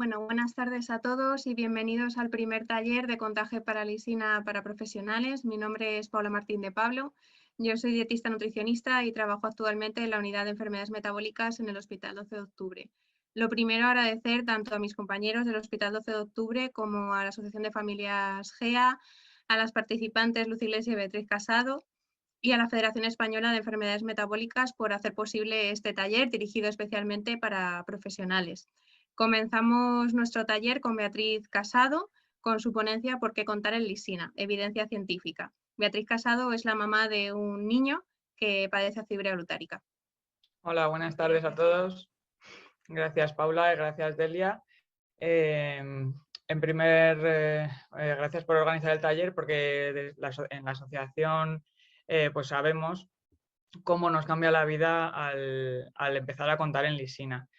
Bueno, buenas tardes a todos y bienvenidos al primer taller de Contaje para lisina para profesionales. Mi nombre es Paula Martín de Pablo. Yo soy dietista nutricionista y trabajo actualmente en la unidad de enfermedades metabólicas en el Hospital 12 de Octubre. Lo primero, agradecer tanto a mis compañeros del Hospital 12 de Octubre como a la Asociación de Familias GEA, a las participantes Luz Iglesia y Beatriz Casado y a la Federación Española de Enfermedades Metabólicas por hacer posible este taller dirigido especialmente para profesionales. Comenzamos nuestro taller con Beatriz Casado, con su ponencia ¿Por qué contar en lisina? Evidencia científica. Beatriz Casado es la mamá de un niño que padece acidura glutárica. Hola, buenas tardes a todos. Gracias, Paula, y gracias, Delia. Gracias por organizar el taller, porque en la asociación pues sabemos cómo nos cambia la vida al empezar a contar en lisina.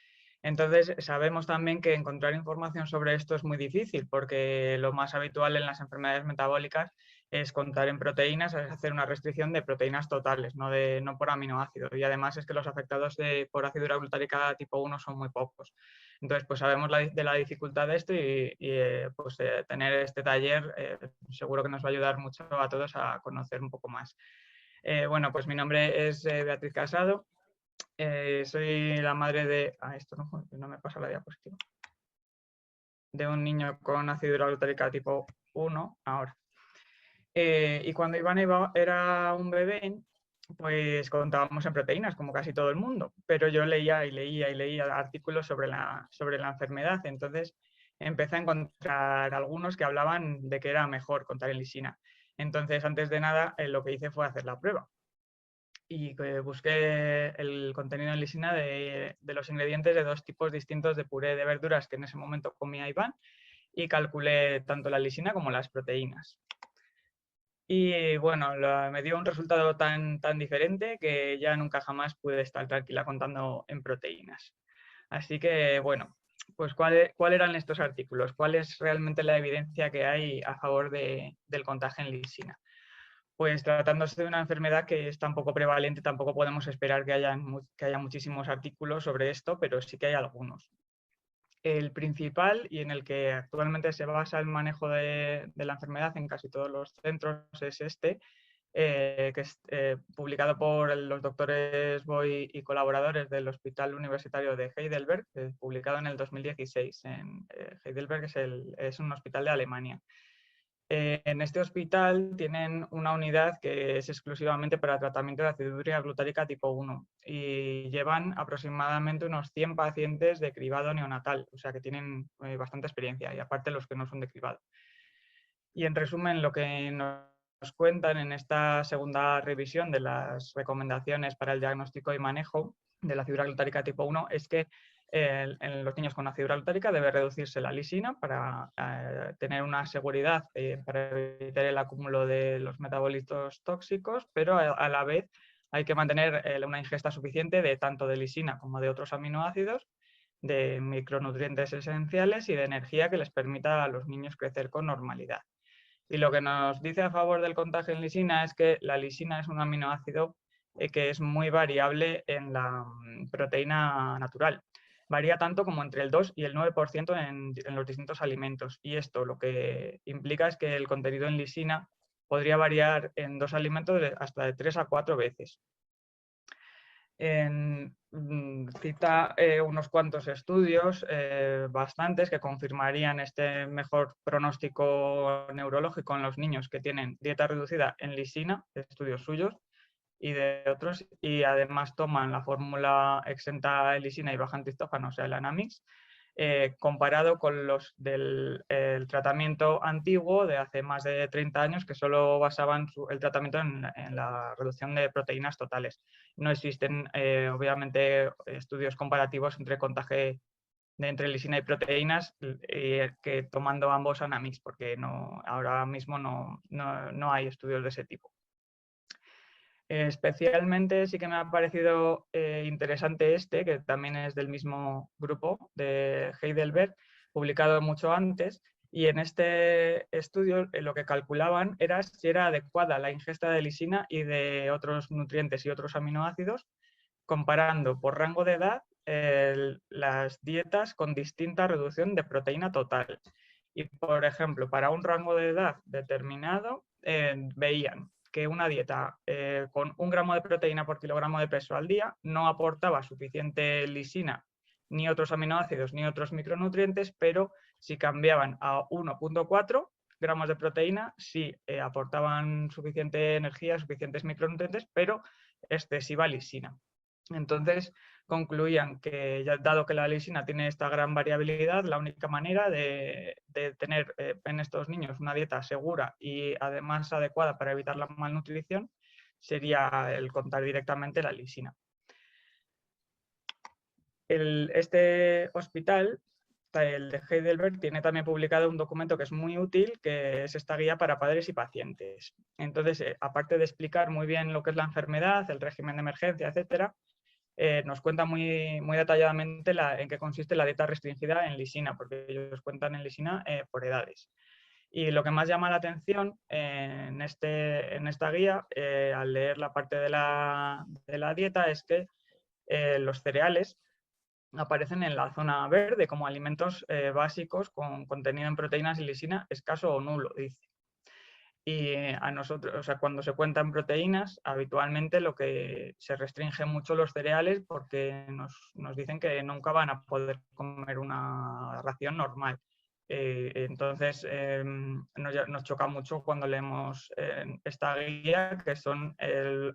Entonces, sabemos también que encontrar información sobre esto es muy difícil, porque lo más habitual en las enfermedades metabólicas es contar en proteínas, es hacer una restricción de proteínas totales, no por aminoácidos. Y además es que los afectados por acidura glutárica tipo 1 son muy pocos. Entonces, pues sabemos de la dificultad de esto y tener este taller seguro que nos va a ayudar mucho a todos a conocer un poco más. Bueno, pues mi nombre es Beatriz Casado. Soy la madre de... esto no me pasa la diapositiva. De un niño con acidura glutárica tipo 1 ahora. Y cuando Iván era un bebé, pues contábamos en proteínas, como casi todo el mundo. Pero yo leía y leía artículos sobre la enfermedad. Entonces empecé a encontrar algunos que hablaban de que era mejor contar en lisina. Entonces, antes de nada, lo que hice fue hacer la prueba. Y busqué el contenido en lisina de los ingredientes de dos tipos distintos de puré de verduras que en ese momento comía Iván, y calculé tanto la lisina como las proteínas. Y bueno, me dio un resultado tan diferente que ya nunca jamás pude estar tranquila contando en proteínas. Así que bueno, pues ¿cuál eran estos artículos? ¿Cuál es realmente la evidencia que hay a favor del contagio en lisina? Pues tratándose de una enfermedad que es tan poco prevalente, tampoco podemos esperar que haya muchísimos artículos sobre esto, pero sí que hay algunos. El principal, y en el que actualmente se basa el manejo de la enfermedad en casi todos los centros, es este, que es publicado por los doctores Boy y colaboradores del Hospital Universitario de Heidelberg, publicado en el 2016. Heidelberg es un hospital de Alemania. En este hospital tienen una unidad que es exclusivamente para tratamiento de acidura glutárica tipo 1 y llevan aproximadamente unos 100 pacientes de cribado neonatal, o sea que tienen bastante experiencia, y aparte los que no son de cribado. Y en resumen, lo que nos cuentan en esta segunda revisión de las recomendaciones para el diagnóstico y manejo de la acidura glutárica tipo 1 es que en los niños con acidura glutárica debe reducirse la lisina para tener una seguridad para evitar el acúmulo de los metabolitos tóxicos, pero a la vez hay que mantener una ingesta suficiente de tanto de lisina como de otros aminoácidos, de micronutrientes esenciales y de energía que les permita a los niños crecer con normalidad. Y lo que nos dice a favor del contagio en lisina es que la lisina es un aminoácido que es muy variable en la proteína natural. Varía tanto como entre el 2 y el 9% en los distintos alimentos. Y esto lo que implica es que el contenido en lisina podría variar en dos alimentos hasta de 3 a 4 veces. Cita unos cuantos estudios, bastantes, que confirmarían este mejor pronóstico neurológico en los niños que tienen dieta reducida en lisina, estudios suyos y de otros, y además toman la fórmula exenta de lisina y baja en tristófano, o sea, el Anamix, comparado con los del tratamiento antiguo de hace más de 30 años, que solo basaban el tratamiento en la reducción de proteínas totales. No existen, obviamente, estudios comparativos entre contagio entre lisina y proteínas que tomando ambos Anamix, porque ahora mismo no hay estudios de ese tipo. Especialmente sí que me ha parecido interesante que también es del mismo grupo de Heidelberg, publicado mucho antes, y en este estudio lo que calculaban era si era adecuada la ingesta de lisina y de otros nutrientes y otros aminoácidos, comparando por rango de edad las dietas con distinta reducción de proteína total. Y, por ejemplo, para un rango de edad determinado, veían que una dieta con 1 gramo de proteína por kilogramo de peso al día no aportaba suficiente lisina, ni otros aminoácidos, ni otros micronutrientes, pero si cambiaban a 1,4 gramos de proteína, sí aportaban suficiente energía, suficientes micronutrientes, pero excesiva lisina. Entonces concluían que, dado que la lisina tiene esta gran variabilidad, la única manera de tener en estos niños una dieta segura y además adecuada para evitar la malnutrición sería el contar directamente la lisina. Este hospital, el de Heidelberg, tiene también publicado un documento que es muy útil, que es esta guía para padres y pacientes. Entonces, aparte de explicar muy bien lo que es la enfermedad, el régimen de emergencia, etcétera, nos cuenta muy detalladamente en qué consiste la dieta restringida en lisina, porque ellos cuentan en lisina por edades. Y lo que más llama la atención en esta guía, al leer la parte de la dieta, es que los cereales aparecen en la zona verde como alimentos básicos con contenido en proteínas y lisina escaso o nulo, dice. Y a nosotros, o sea, cuando se cuentan proteínas, habitualmente lo que se restringe mucho los cereales porque nos dicen que nunca van a poder comer una ración normal. Entonces, nos choca mucho cuando leemos esta guía, que son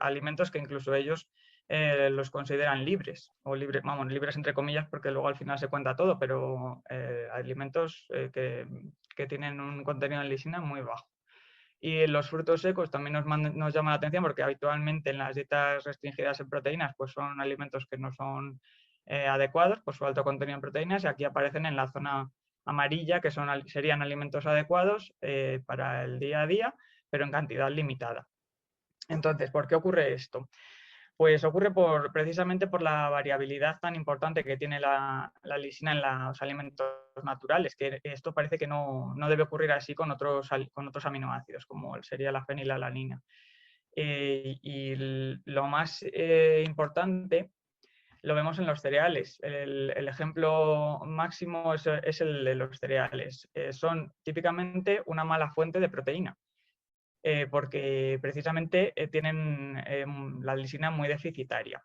alimentos que incluso ellos los consideran libres, o libres entre comillas, porque luego al final se cuenta todo, pero alimentos que tienen un contenido en lisina muy bajo. Y los frutos secos también nos llama la atención porque habitualmente en las dietas restringidas en proteínas pues son alimentos que no son adecuados por su alto contenido en proteínas, y aquí aparecen en la zona amarilla, que serían alimentos adecuados para el día a día, pero en cantidad limitada. Entonces, ¿por qué ocurre esto? Pues ocurre precisamente por la variabilidad tan importante que tiene la lisina en los alimentos naturales, que esto parece que no debe ocurrir así con otros aminoácidos, como sería la fenilalanina. Y lo más importante lo vemos en los cereales. El ejemplo máximo es el de los cereales. Son típicamente una mala fuente de proteína. Porque precisamente tienen la lisina muy deficitaria.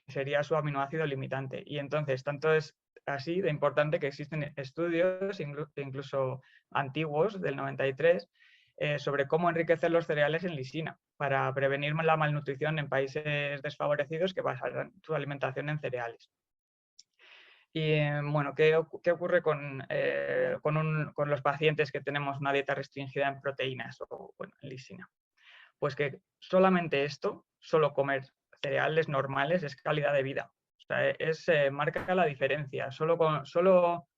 Sería su aminoácido limitante. Y entonces, tanto es así de importante que existen estudios, incluso antiguos, del 93, sobre cómo enriquecer los cereales en lisina para prevenir la malnutrición en países desfavorecidos que basan su alimentación en cereales. Y bueno, ¿qué ocurre con los pacientes que tenemos una dieta restringida en proteínas o en lisina? Pues que solamente esto, solo comer cereales normales, es calidad de vida. O sea, marca la diferencia. Solo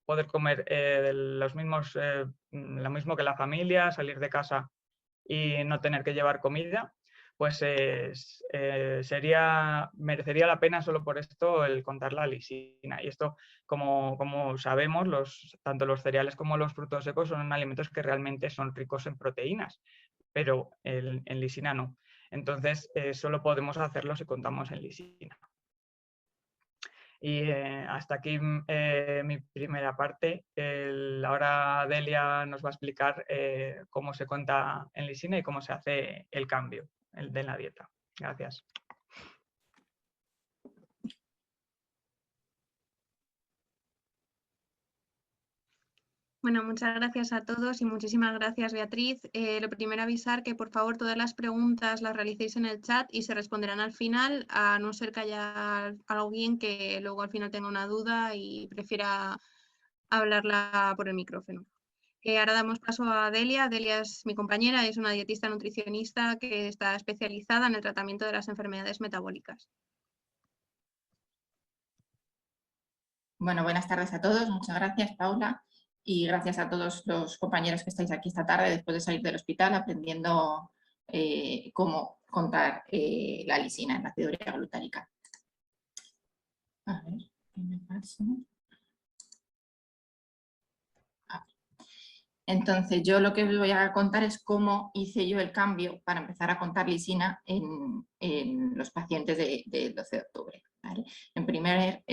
poder comer lo mismo que la familia, salir de casa y no tener que llevar comida, pues merecería la pena solo por esto el contar la lisina. Y esto, como sabemos, tanto los cereales como los frutos secos son alimentos que realmente son ricos en proteínas, pero en lisina no. Entonces, solo podemos hacerlo si contamos en lisina. Y hasta aquí mi primera parte. Ahora Delia nos va a explicar cómo se cuenta en lisina y cómo se hace el cambio de la dieta. Gracias. Bueno, muchas gracias a todos y muchísimas gracias, Beatriz. Lo primero, avisar que por favor todas las preguntas las realicéis en el chat y se responderán al final, a no ser que haya alguien que luego al final tenga una duda y prefiera hablarla por el micrófono. Ahora damos paso a Delia. Delia es mi compañera, es una dietista nutricionista que está especializada en el tratamiento de las enfermedades metabólicas. Bueno, buenas tardes a todos. Muchas gracias, Paula. Y gracias a todos los compañeros que estáis aquí esta tarde después de salir del hospital aprendiendo cómo contar la lisina en la aciduria glutárica. A ver, ¿qué me pasa? Entonces, yo lo que os voy a contar es cómo hice yo el cambio para empezar a contar lisina en los pacientes del 12 de octubre. ¿Vale? primer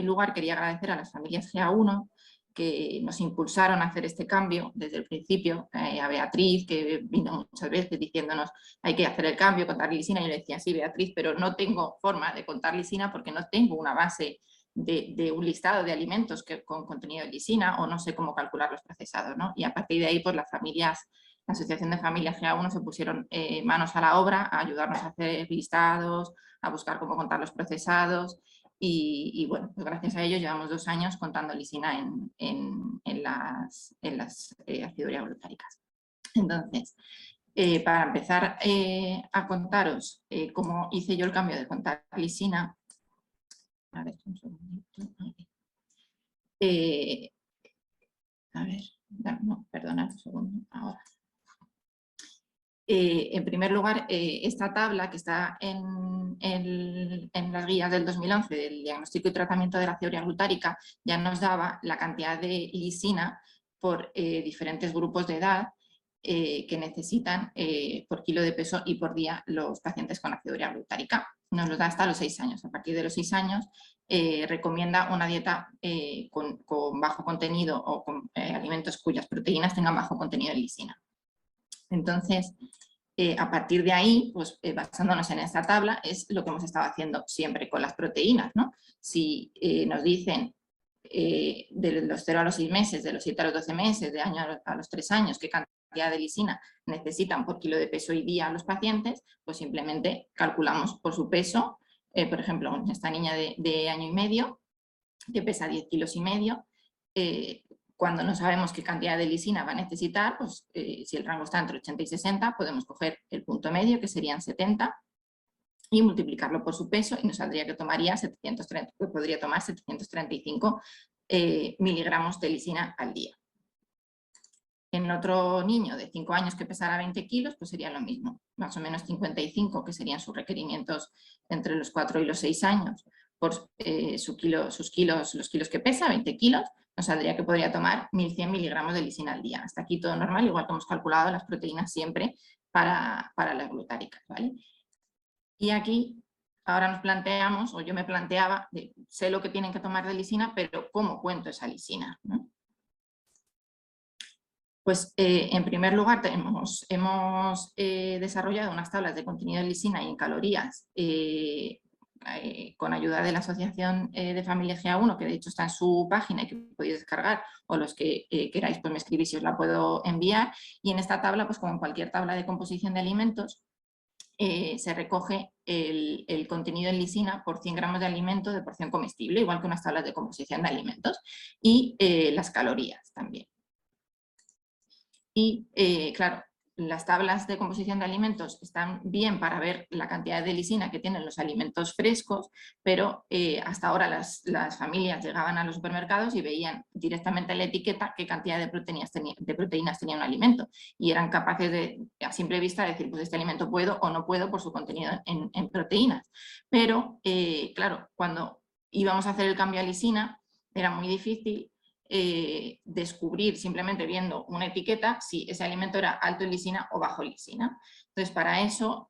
lugar quería agradecer a las familias GA1 que nos impulsaron a hacer este cambio desde el principio, a Beatriz, que vino muchas veces diciéndonos hay que hacer el cambio, contar lisina. Yo le decía, sí, Beatriz, pero no tengo forma de contar lisina porque no tengo una base de un listado de alimentos con contenido de lisina, o no sé cómo calcular los procesados, ¿no? Y a partir de ahí, pues la Asociación de Familias GA1 se pusieron manos a la obra a ayudarnos a hacer listados, a buscar cómo contar los procesados. Y bueno, pues gracias a ello llevamos 2 años contando lisina en las acidurías glutáricas. Entonces, para empezar a contaros cómo hice yo el cambio de contar lisina, a ver, un segundito. A ver, no, perdonad un segundo, ahora. En primer lugar, esta tabla que está en las guías del 2011 del diagnóstico y tratamiento de la aciduria glutárica ya nos daba la cantidad de lisina por diferentes grupos de edad que necesitan por kilo de peso y por día los pacientes con aciduria glutárica. Nos lo da hasta los 6 años. A partir de los 6 años recomienda una dieta con bajo contenido o con alimentos cuyas proteínas tengan bajo contenido de lisina. Entonces, a partir de ahí, pues basándonos en esta tabla, es lo que hemos estado haciendo siempre con las proteínas, ¿no? Si nos dicen de los 0 a los 6 meses, de los 7 a los 12 meses, de año a los 3 años, qué cantidad de lisina necesitan por kilo de peso y día los pacientes, pues simplemente calculamos por su peso. Por ejemplo, en esta niña de año y medio, que pesa 10,5 kilos, cuando no sabemos qué cantidad de lisina va a necesitar, pues si el rango está entre 80 y 60, podemos coger el punto medio, que serían 70, y multiplicarlo por su peso, y nos saldría que podría tomar 735 miligramos de lisina al día. En otro niño de 5 años que pesara 20 kilos, pues sería lo mismo, más o menos 55, que serían sus requerimientos entre los 4 y los 6 años, por los kilos que pesa, 20 kilos, nos saldría que podría tomar 1100 miligramos de lisina al día. Hasta aquí todo normal, igual que hemos calculado las proteínas siempre para las glutáricas, ¿vale? Y aquí ahora nos planteamos, o yo me planteaba, sé lo que tienen que tomar de lisina, pero ¿cómo cuento esa lisina?, ¿no? Pues en primer lugar hemos desarrollado unas tablas de contenido de lisina y en calorías con ayuda de la Asociación de Familias GA1, que de hecho está en su página y que podéis descargar, o los que queráis pues me escribís y os la puedo enviar. Y en esta tabla, pues como en cualquier tabla de composición de alimentos, se recoge el contenido en lisina por 100 gramos de alimento de porción comestible, igual que unas tablas de composición de alimentos, y las calorías también. Y claro, las tablas de composición de alimentos están bien para ver la cantidad de lisina que tienen los alimentos frescos, pero hasta ahora las familias llegaban a los supermercados y veían directamente en la etiqueta qué cantidad de proteínas tenía un alimento, y eran capaces de, a simple vista, decir, pues este alimento puedo o no puedo por su contenido en proteínas. Pero claro, cuando íbamos a hacer el cambio a lisina era muy difícil descubrir simplemente viendo una etiqueta si ese alimento era alto en lisina o bajo en lisina. Entonces, para eso,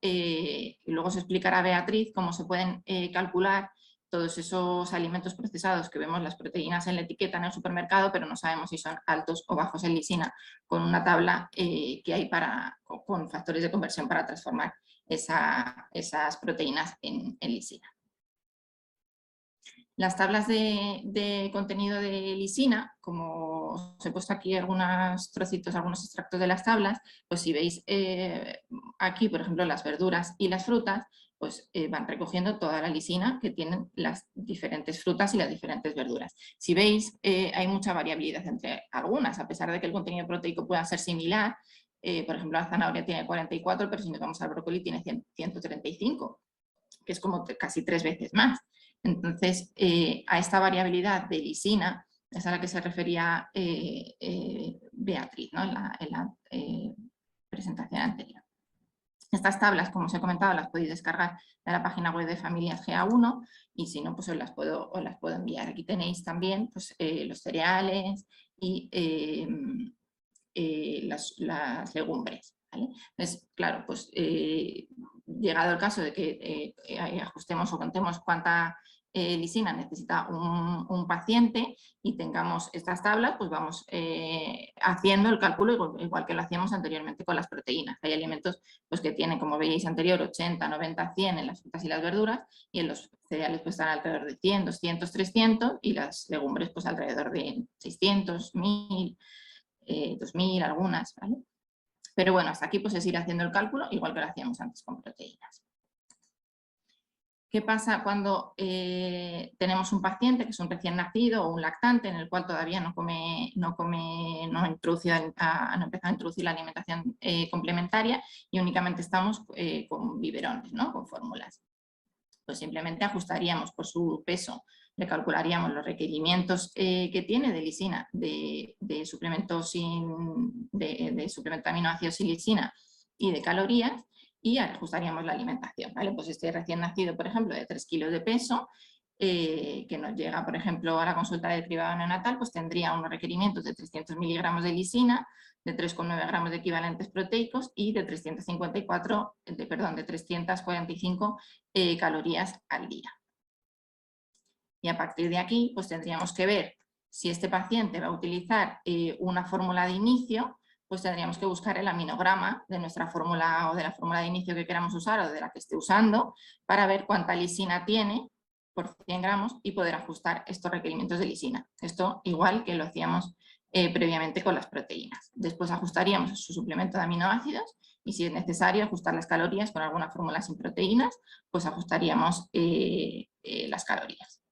luego se explicará Beatriz cómo se pueden calcular todos esos alimentos procesados que vemos las proteínas en la etiqueta en el supermercado, pero no sabemos si son altos o bajos en lisina, con una tabla que hay con factores de conversión para transformar esas proteínas en lisina. Las tablas de contenido de lisina, como os he puesto aquí algunos trocitos, algunos extractos de las tablas, pues si veis aquí, por ejemplo, las verduras y las frutas, pues van recogiendo toda la lisina que tienen las diferentes frutas y las diferentes verduras. Si veis, hay mucha variabilidad entre algunas, a pesar de que el contenido proteico pueda ser similar. Por ejemplo, la zanahoria tiene 44, pero si nos vamos al brócoli tiene 135, que es como casi 3 veces más. Entonces, a esta variabilidad de lisina es a la que se refería Beatriz, ¿no?, en la presentación anterior. Estas tablas, como os he comentado, las podéis descargar de la página web de Familias GA1, y si no, pues os las puedo enviar. Aquí tenéis también pues, los cereales y las legumbres, ¿vale? Entonces, claro, pues llegado el caso de que ajustemos o contemos cuánta lisina necesita un paciente y tengamos estas tablas, pues vamos haciendo el cálculo igual que lo hacíamos anteriormente con las proteínas. Hay alimentos pues, que tienen, como veis anterior, 80, 90, 100 en las frutas y las verduras, y en los cereales pues, están alrededor de 100, 200, 300, y las legumbres pues, alrededor de 600, 1000, 2000 algunas, ¿vale? Pero bueno, hasta aquí pues es ir haciendo el cálculo igual que lo hacíamos antes con proteínas. ¿Qué pasa cuando tenemos un paciente que es un recién nacido o un lactante en el cual todavía no ha empezado a introducir la alimentación complementaria y únicamente estamos con biberones, ¿no? Con fórmulas? Pues simplemente ajustaríamos por su peso, le calcularíamos los requerimientos que tiene de lisina, de suplemento de aminoácidos y lisina y de calorías, y ajustaríamos la alimentación, ¿vale? Pues este recién nacido, por ejemplo, de 3 kilos de peso, que nos llega, por ejemplo, a la consulta del cribado neonatal, pues tendría unos requerimientos de 300 miligramos de lisina, de 3,9 gramos de equivalentes proteicos y de 345 calorías al día. Y a partir de aquí, pues tendríamos que ver si este paciente va a utilizar una fórmula de inicio, pues tendríamos que buscar el aminograma de nuestra fórmula o de la fórmula de inicio que queramos usar o de la que esté usando para ver cuánta lisina tiene por 100 gramos y poder ajustar estos requerimientos de lisina. Esto igual que lo hacíamos previamente con las proteínas. Después ajustaríamos su suplemento de aminoácidos y si es necesario ajustar las calorías con alguna fórmula sin proteínas, pues ajustaríamos las calorías.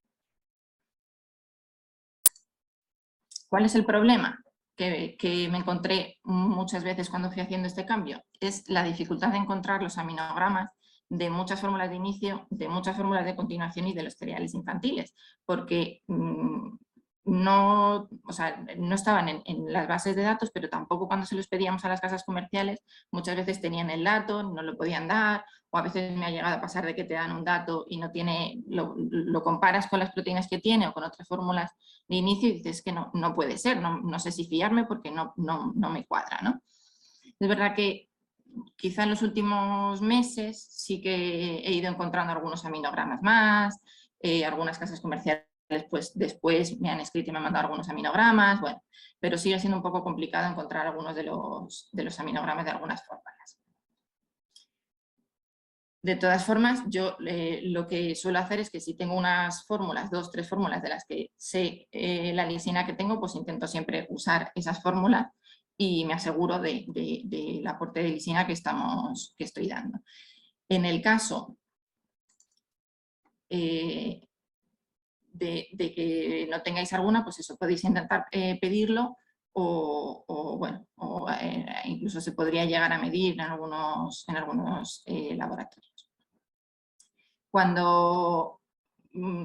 ¿Cuál es el problema que me encontré muchas veces cuando fui haciendo este cambio? Es la dificultad de encontrar los aminogramas de muchas fórmulas de inicio, de muchas fórmulas de continuación y de los cereales infantiles, porque no estaban en las bases de datos, pero tampoco cuando se los pedíamos a las casas comerciales, muchas veces tenían el dato, no lo podían dar, o a veces me ha llegado a pasar de que te dan un dato y no tiene, lo comparas con las proteínas que tiene o con otras fórmulas de inicio y dices que no puede ser, no sé si fiarme porque no me cuadra, ¿no? Es verdad que quizá en los últimos meses sí que he ido encontrando algunos aminogramas más, algunas casas comerciales pues después me han escrito y me han mandado algunos aminogramas, bueno, pero sigue siendo un poco complicado encontrar algunos de los aminogramas de algunas fórmulas. De todas formas, yo lo que suelo hacer es que si tengo unas fórmulas, 2 o 3 fórmulas de las que sé la lisina que tengo, pues intento siempre usar esas fórmulas y me aseguro del aporte de lisina que estoy dando. En el caso de que no tengáis alguna, pues eso, podéis intentar pedirlo incluso se podría llegar a medir en algunos laboratorios. Cuando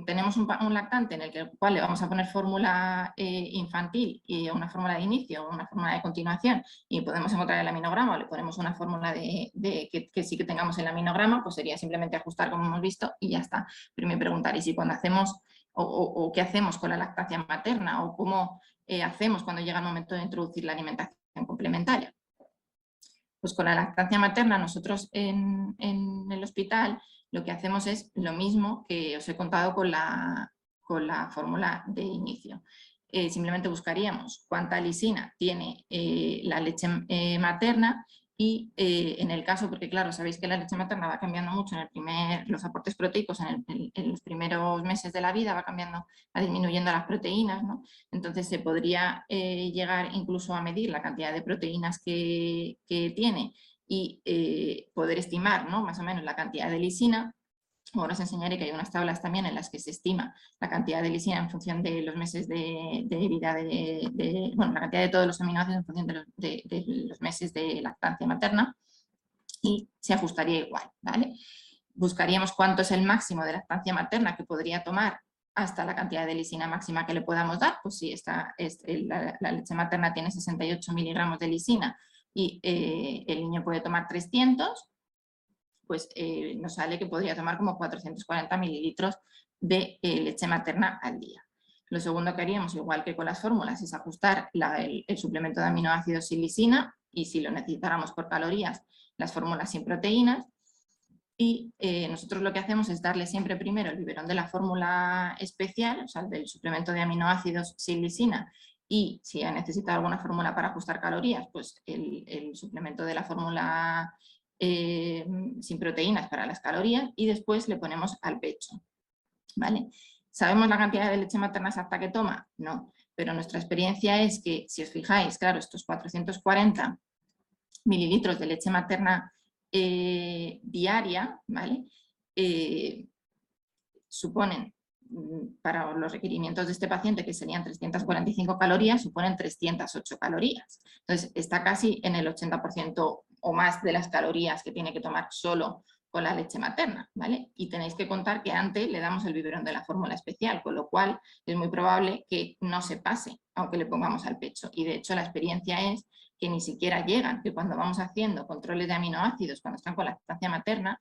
tenemos un lactante en el cual le vamos a poner fórmula infantil y una fórmula de inicio, una fórmula de continuación y podemos encontrar el aminograma o le ponemos una fórmula que sí que tengamos el aminograma, pues sería simplemente ajustar como hemos visto y ya está. Pero me preguntaréis, ¿y cuando hacemos o qué hacemos con la lactancia materna o cómo hacemos cuando llega el momento de introducir la alimentación complementaria? Pues con la lactancia materna nosotros en el hospital lo que hacemos es lo mismo que os he contado con la fórmula de inicio. Simplemente buscaríamos cuánta lisina tiene la leche materna y en el caso, porque claro, sabéis que la leche materna va cambiando mucho los aportes proteicos en los primeros meses de la vida, va disminuyendo las proteínas, ¿no? Entonces se podría llegar incluso a medir la cantidad de proteínas que tiene y poder estimar, ¿no?, más o menos la cantidad de lisina. Ahora os enseñaré que hay unas tablas también en las que se estima la cantidad de lisina en función de los meses de vida, la cantidad de todos los aminoácidos en función de los meses de lactancia materna y se ajustaría igual, ¿vale? Buscaríamos cuánto es el máximo de lactancia materna que podría tomar hasta la cantidad de lisina máxima que le podamos dar, pues si la leche materna tiene 68 miligramos de lisina y el niño puede tomar 300, pues nos sale que podría tomar como 440 mililitros de leche materna al día. Lo segundo que haríamos, igual que con las fórmulas, es ajustar el suplemento de aminoácidos sin lisina y si lo necesitáramos por calorías, las fórmulas sin proteínas. y nosotros lo que hacemos es darle siempre primero el biberón de la fórmula especial, o sea, del suplemento de aminoácidos sin lisina, y si necesita alguna fórmula para ajustar calorías, pues el suplemento de la fórmula sin proteínas para las calorías, y después le ponemos al pecho, ¿vale? ¿Sabemos la cantidad de leche materna exacta que toma? No, pero nuestra experiencia es que, si os fijáis, claro, estos 440 mililitros de leche materna diaria, ¿vale? Suponen, para los requerimientos de este paciente, que serían 345 calorías, suponen 308 calorías. Entonces, está casi en el 80% o más de las calorías que tiene que tomar solo con la leche materna, ¿vale? Y tenéis que contar que antes le damos el biberón de la fórmula especial, con lo cual es muy probable que no se pase, aunque le pongamos al pecho. Y de hecho la experiencia es que ni siquiera llegan, que cuando vamos haciendo controles de aminoácidos, cuando están con la lactancia materna,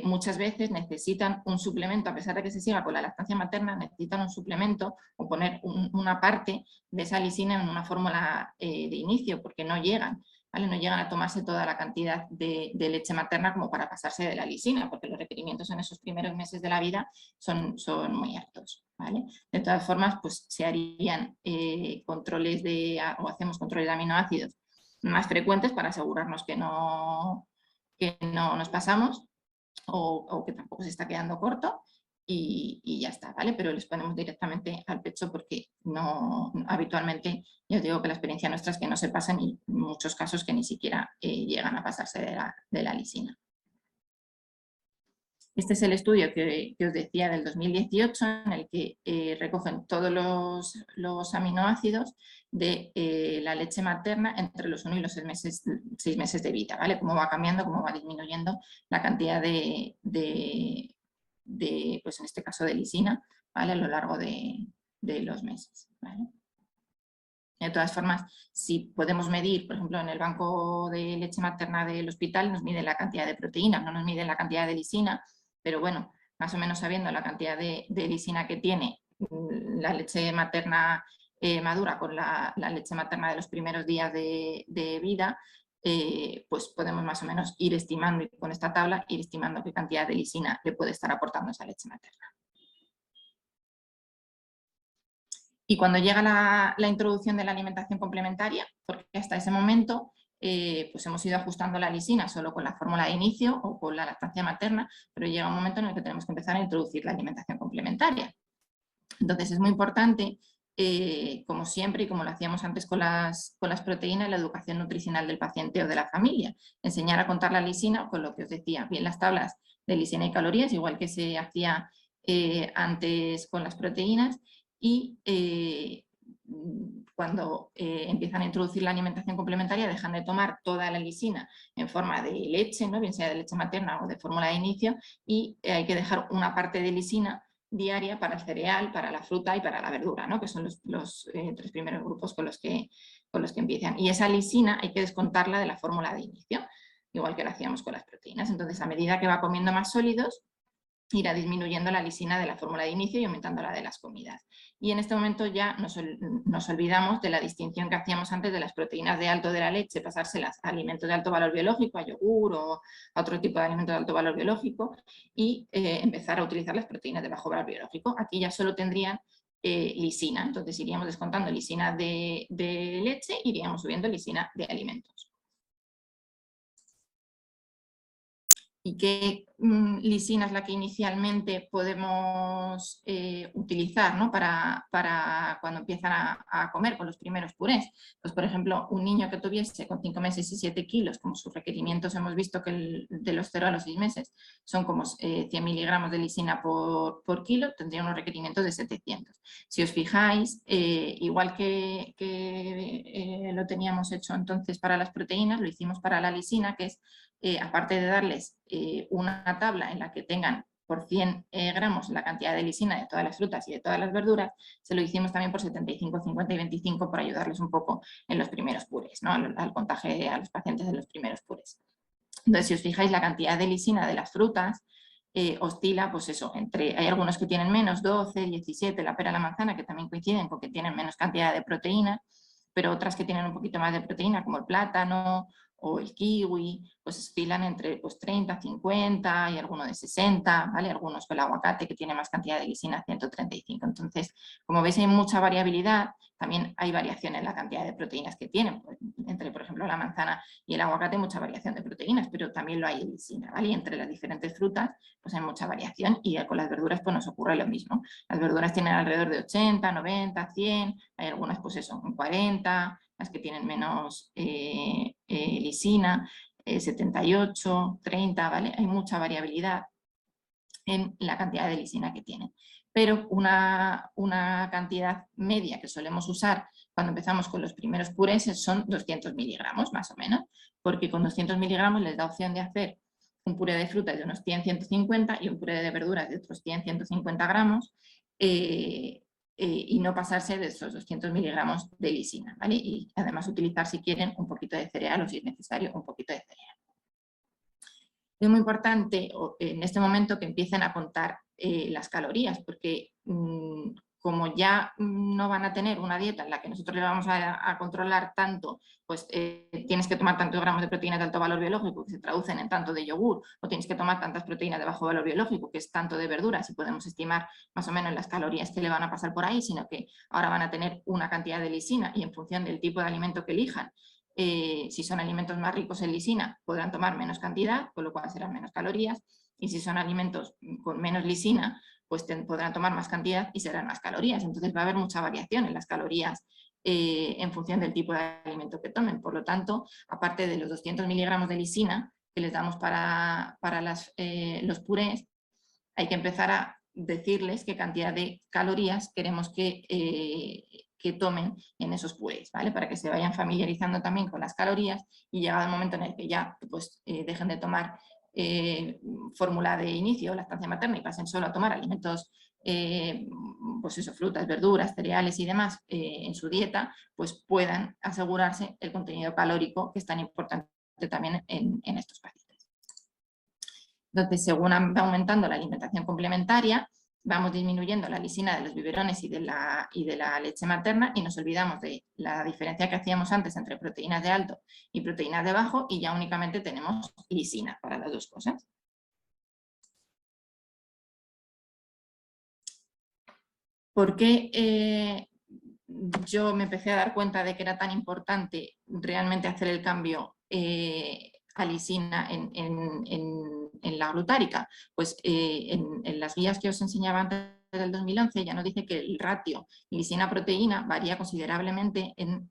muchas veces necesitan un suplemento, a pesar de que se siga con la lactancia materna, necesitan un suplemento o poner una parte de esa lisina en una fórmula de inicio, porque no llegan, ¿vale? No llegan a tomarse toda la cantidad de leche materna como para pasarse de la lisina, porque los requerimientos en esos primeros meses de la vida son muy altos, ¿vale? De todas formas, pues se harían controles o hacemos controles de aminoácidos más frecuentes para asegurarnos que no nos pasamos, o que tampoco se está quedando corto, y ya está, ¿vale? Pero les ponemos directamente al pecho porque no, habitualmente, yo os digo que la experiencia nuestra es que no se pasan, y en muchos casos que ni siquiera llegan a pasarse de la lisina. Este es el estudio que os decía del 2018, en el que recogen todos los aminoácidos de la leche materna entre los 1 y los 6 meses de vida, ¿vale? Cómo va cambiando, cómo va disminuyendo la cantidad pues en este caso de lisina, ¿vale? A lo largo de los meses, ¿vale? De todas formas, si podemos medir, por ejemplo, en el banco de leche materna del hospital nos mide la cantidad de proteína, no nos mide la cantidad de lisina, pero bueno, más o menos sabiendo la cantidad de lisina que tiene la leche materna madura con la leche materna de los primeros días de vida, pues podemos más o menos ir estimando, y con esta tabla ir estimando qué cantidad de lisina le puede estar aportando esa leche materna. Y cuando llega la introducción de la alimentación complementaria, porque hasta ese momento pues hemos ido ajustando la lisina solo con la fórmula de inicio o con la lactancia materna, pero llega un momento en el que tenemos que empezar a introducir la alimentación complementaria. Entonces es muy importante, como siempre y como lo hacíamos antes con las proteínas, la educación nutricional del paciente o de la familia. Enseñar a contar la lisina, con lo que os decía, bien las tablas de lisina y calorías, igual que se hacía antes con las proteínas, y cuando empiezan a introducir la alimentación complementaria dejan de tomar toda la lisina en forma de leche, ¿no? Bien sea de leche materna o de fórmula de inicio, y hay que dejar una parte de lisina diaria para el cereal, para la fruta y para la verdura, ¿no? Que son los 3 primeros grupos con los que empiezan. Y esa lisina hay que descontarla de la fórmula de inicio, igual que lo hacíamos con las proteínas. Entonces, a medida que va comiendo más sólidos, irá disminuyendo la lisina de la fórmula de inicio y aumentando la de las comidas. Y en este momento ya nos olvidamos de la distinción que hacíamos antes de las proteínas de alto de la leche, pasárselas a alimentos de alto valor biológico, a yogur o a otro tipo de alimentos de alto valor biológico, y empezar a utilizar las proteínas de bajo valor biológico. Aquí ya solo tendrían lisina, entonces iríamos descontando lisina de leche, iríamos subiendo lisina de alimentos. ¿Y qué lisina es la que inicialmente podemos utilizar, ¿no? para cuando empiezan a comer con los primeros purés? Pues, por ejemplo, un niño que tuviese con 5 meses y 7 kilos, como sus requerimientos hemos visto que de los 0 a los 6 meses son como 100 miligramos de lisina por kilo, tendría unos requerimientos de 700. Si os fijáis, igual que lo teníamos hecho entonces para las proteínas, lo hicimos para la lisina, que es aparte de darles una tabla en la que tengan por 100 gramos la cantidad de lisina de todas las frutas y de todas las verduras, se lo hicimos también por 75, 50 y 25 por ayudarles un poco en los primeros purés, ¿no? al contaje a los pacientes de los primeros purés. Entonces, si os fijáis, la cantidad de lisina de las frutas oscila, pues eso, hay algunos que tienen menos, 12, 17, la pera, la manzana, que también coinciden con que tienen menos cantidad de proteína, pero otras que tienen un poquito más de proteína, como el plátano o el kiwi, pues oscilan entre pues, 30, 50 y alguno de 60, ¿vale? Algunos con el aguacate que tiene más cantidad de lisina, 135. Entonces, como veis, hay mucha variabilidad. También hay variación en la cantidad de proteínas que tienen. Pues, entre, por ejemplo, la manzana y el aguacate hay mucha variación de proteínas, pero también lo hay en lisina, ¿vale? Y entre las diferentes frutas pues hay mucha variación y con las verduras pues nos ocurre lo mismo. Las verduras tienen alrededor de 80, 90, 100, hay algunas pues eso, en 40, las que tienen menos lisina, 78, 30, ¿vale? Hay mucha variabilidad en la cantidad de lisina que tienen. Pero una cantidad media que solemos usar cuando empezamos con los primeros purés son 200 miligramos más o menos, porque con 200 miligramos les da opción de hacer un puré de frutas de unos 100-150 y un puré de verduras de otros 100-150 gramos y no pasarse de esos 200 miligramos de lisina, ¿vale? Y además utilizar si quieren un poquito de cereal o si es necesario un poquito de cereal. Es muy importante en este momento que empiecen a contar las calorías, porque como ya no van a tener una dieta en la que nosotros le vamos a controlar tanto, pues tienes que tomar tantos gramos de proteínas de alto valor biológico que se traducen en tanto de yogur, o tienes que tomar tantas proteínas de bajo valor biológico que es tanto de verduras, y podemos estimar más o menos las calorías que le van a pasar por ahí, sino que ahora van a tener una cantidad de lisina y en función del tipo de alimento que elijan, si son alimentos más ricos en lisina, podrán tomar menos cantidad, con lo cual serán menos calorías, y si son alimentos con menos lisina, pues podrán tomar más cantidad y serán más calorías. Entonces va a haber mucha variación en las calorías en función del tipo de alimento que tomen. Por lo tanto, aparte de los 200 miligramos de lisina que les damos para los purés, hay que empezar a decirles qué cantidad de calorías queremos que tomen en esos purés, ¿vale? Para que se vayan familiarizando también con las calorías y llegado el momento en el que ya pues, dejen de tomar fórmula de inicio, lactancia materna, y pasen solo a tomar alimentos, pues eso, frutas, verduras, cereales y demás en su dieta, pues puedan asegurarse el contenido calórico, que es tan importante también en estos pacientes. Entonces, según va aumentando la alimentación complementaria, vamos disminuyendo la lisina de los biberones y de la leche materna y nos olvidamos de la diferencia que hacíamos antes entre proteínas de alto y proteínas de bajo y ya únicamente tenemos lisina para las dos cosas. ¿Por qué yo me empecé a dar cuenta de que era tan importante realmente hacer el cambio a lisina en la glutárica? Pues en las guías que os enseñaba antes del 2011 ya nos dice que el ratio lisina-proteína varía considerablemente en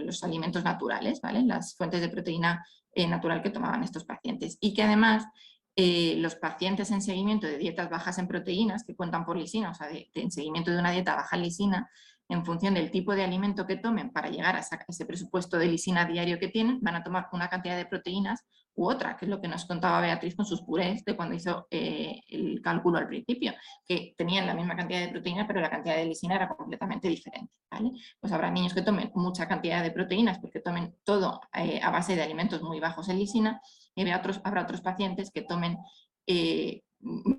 los alimentos naturales, ¿vale? Las fuentes de proteína natural que tomaban estos pacientes, y que además los pacientes en seguimiento de dietas bajas en proteínas, que cuentan por lisina, o sea, en seguimiento de una dieta baja en lisina, en función del tipo de alimento que tomen para llegar a ese presupuesto de lisina diario que tienen, van a tomar una cantidad de proteínas u otra, que es lo que nos contaba Beatriz con sus purés de cuando hizo el cálculo al principio, que tenían la misma cantidad de proteína, pero la cantidad de lisina era completamente diferente, ¿vale? Pues habrá niños que tomen mucha cantidad de proteínas porque tomen todo a base de alimentos muy bajos en lisina, y habrá otros pacientes que tomen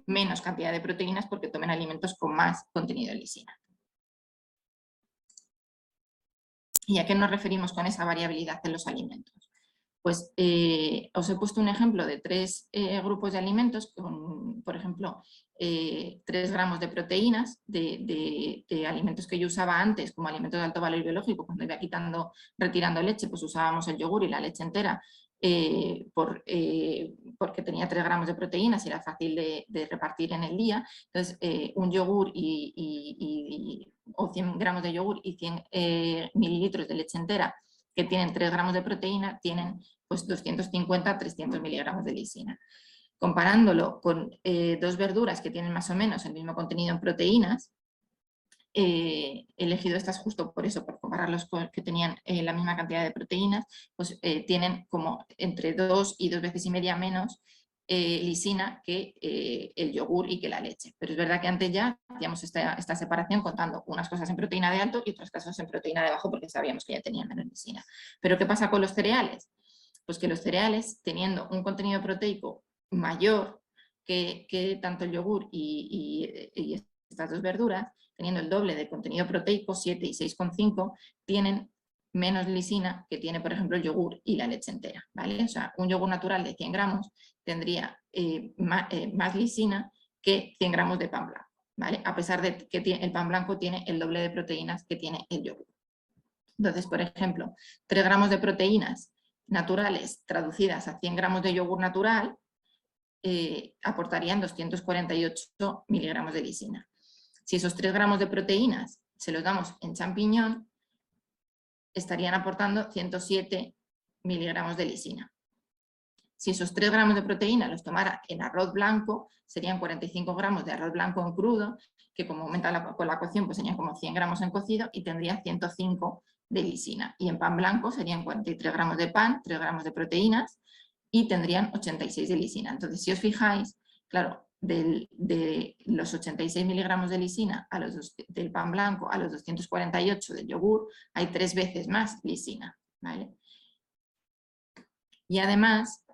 menos cantidad de proteínas porque tomen alimentos con más contenido de lisina. ¿Y a qué nos referimos con esa variabilidad en los alimentos? Pues os he puesto un ejemplo de 3 grupos de alimentos con, por ejemplo, 3 gramos de proteínas de alimentos que yo usaba antes como alimentos de alto valor biológico. Cuando iba retirando leche, pues usábamos el yogur y la leche entera porque tenía 3 gramos de proteínas y era fácil de repartir en el día. Entonces, un yogur o 100 gramos de yogur y 100 mililitros de leche entera que tienen 3 gramos de proteína, tienen pues 250-300 miligramos de lisina. Comparándolo con 2 verduras que tienen más o menos el mismo contenido en proteínas, he elegido estas justo por eso, por compararlos con que tenían la misma cantidad de proteínas, pues tienen como entre 2 y 2 veces y media menos lisina que el yogur y que la leche. Pero es verdad que antes ya hacíamos esta separación contando unas cosas en proteína de alto y otras cosas en proteína de bajo porque sabíamos que ya tenían menos lisina. ¿Pero qué pasa con los cereales? Pues que los cereales, teniendo un contenido proteico mayor que tanto el yogur y estas 2 verduras, teniendo el doble de contenido proteico, 7 y 6,5, tienen menos lisina que tiene, por ejemplo, el yogur y la leche entera, ¿vale? O sea, un yogur natural de 100 gramos tendría más lisina que 100 gramos de pan blanco, ¿vale? A pesar de que el pan blanco tiene el doble de proteínas que tiene el yogur. Entonces, por ejemplo, 3 gramos de proteínas naturales traducidas a 100 gramos de yogur natural aportarían 248 miligramos de lisina. Si esos 3 gramos de proteínas se los damos en champiñón, estarían aportando 107 miligramos de lisina. Si esos 3 gramos de proteína los tomara en arroz blanco, serían 45 gramos de arroz blanco en crudo, que como aumenta con la cocción, pues serían como 100 gramos en cocido y tendría 105 de lisina. Y en pan blanco serían 43 gramos de pan, 3 gramos de proteínas y tendrían 86 de lisina. Entonces, si os fijáis, claro, de los 86 miligramos de lisina del pan blanco a los 248 del yogur, hay 3 veces más lisina, ¿vale? Y además,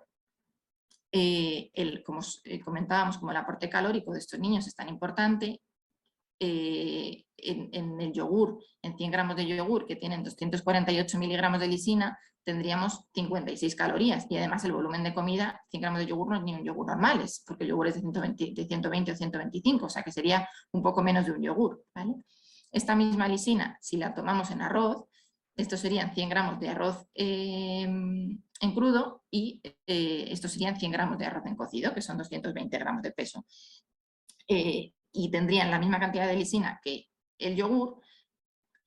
como comentábamos, como el aporte calórico de estos niños es tan importante, en el yogur, en 100 gramos de yogur que tienen 248 miligramos de lisina, tendríamos 56 calorías y además el volumen de comida, 100 gramos de yogur no es ni un yogur normal, porque el yogur es de 120 o 125, o sea que sería un poco menos de un yogur, ¿vale? Esta misma lisina, si la tomamos en arroz, estos serían 100 gramos de arroz en crudo y estos serían 100 gramos de arroz en cocido, que son 220 gramos de peso. Y tendrían la misma cantidad de lisina que el yogur,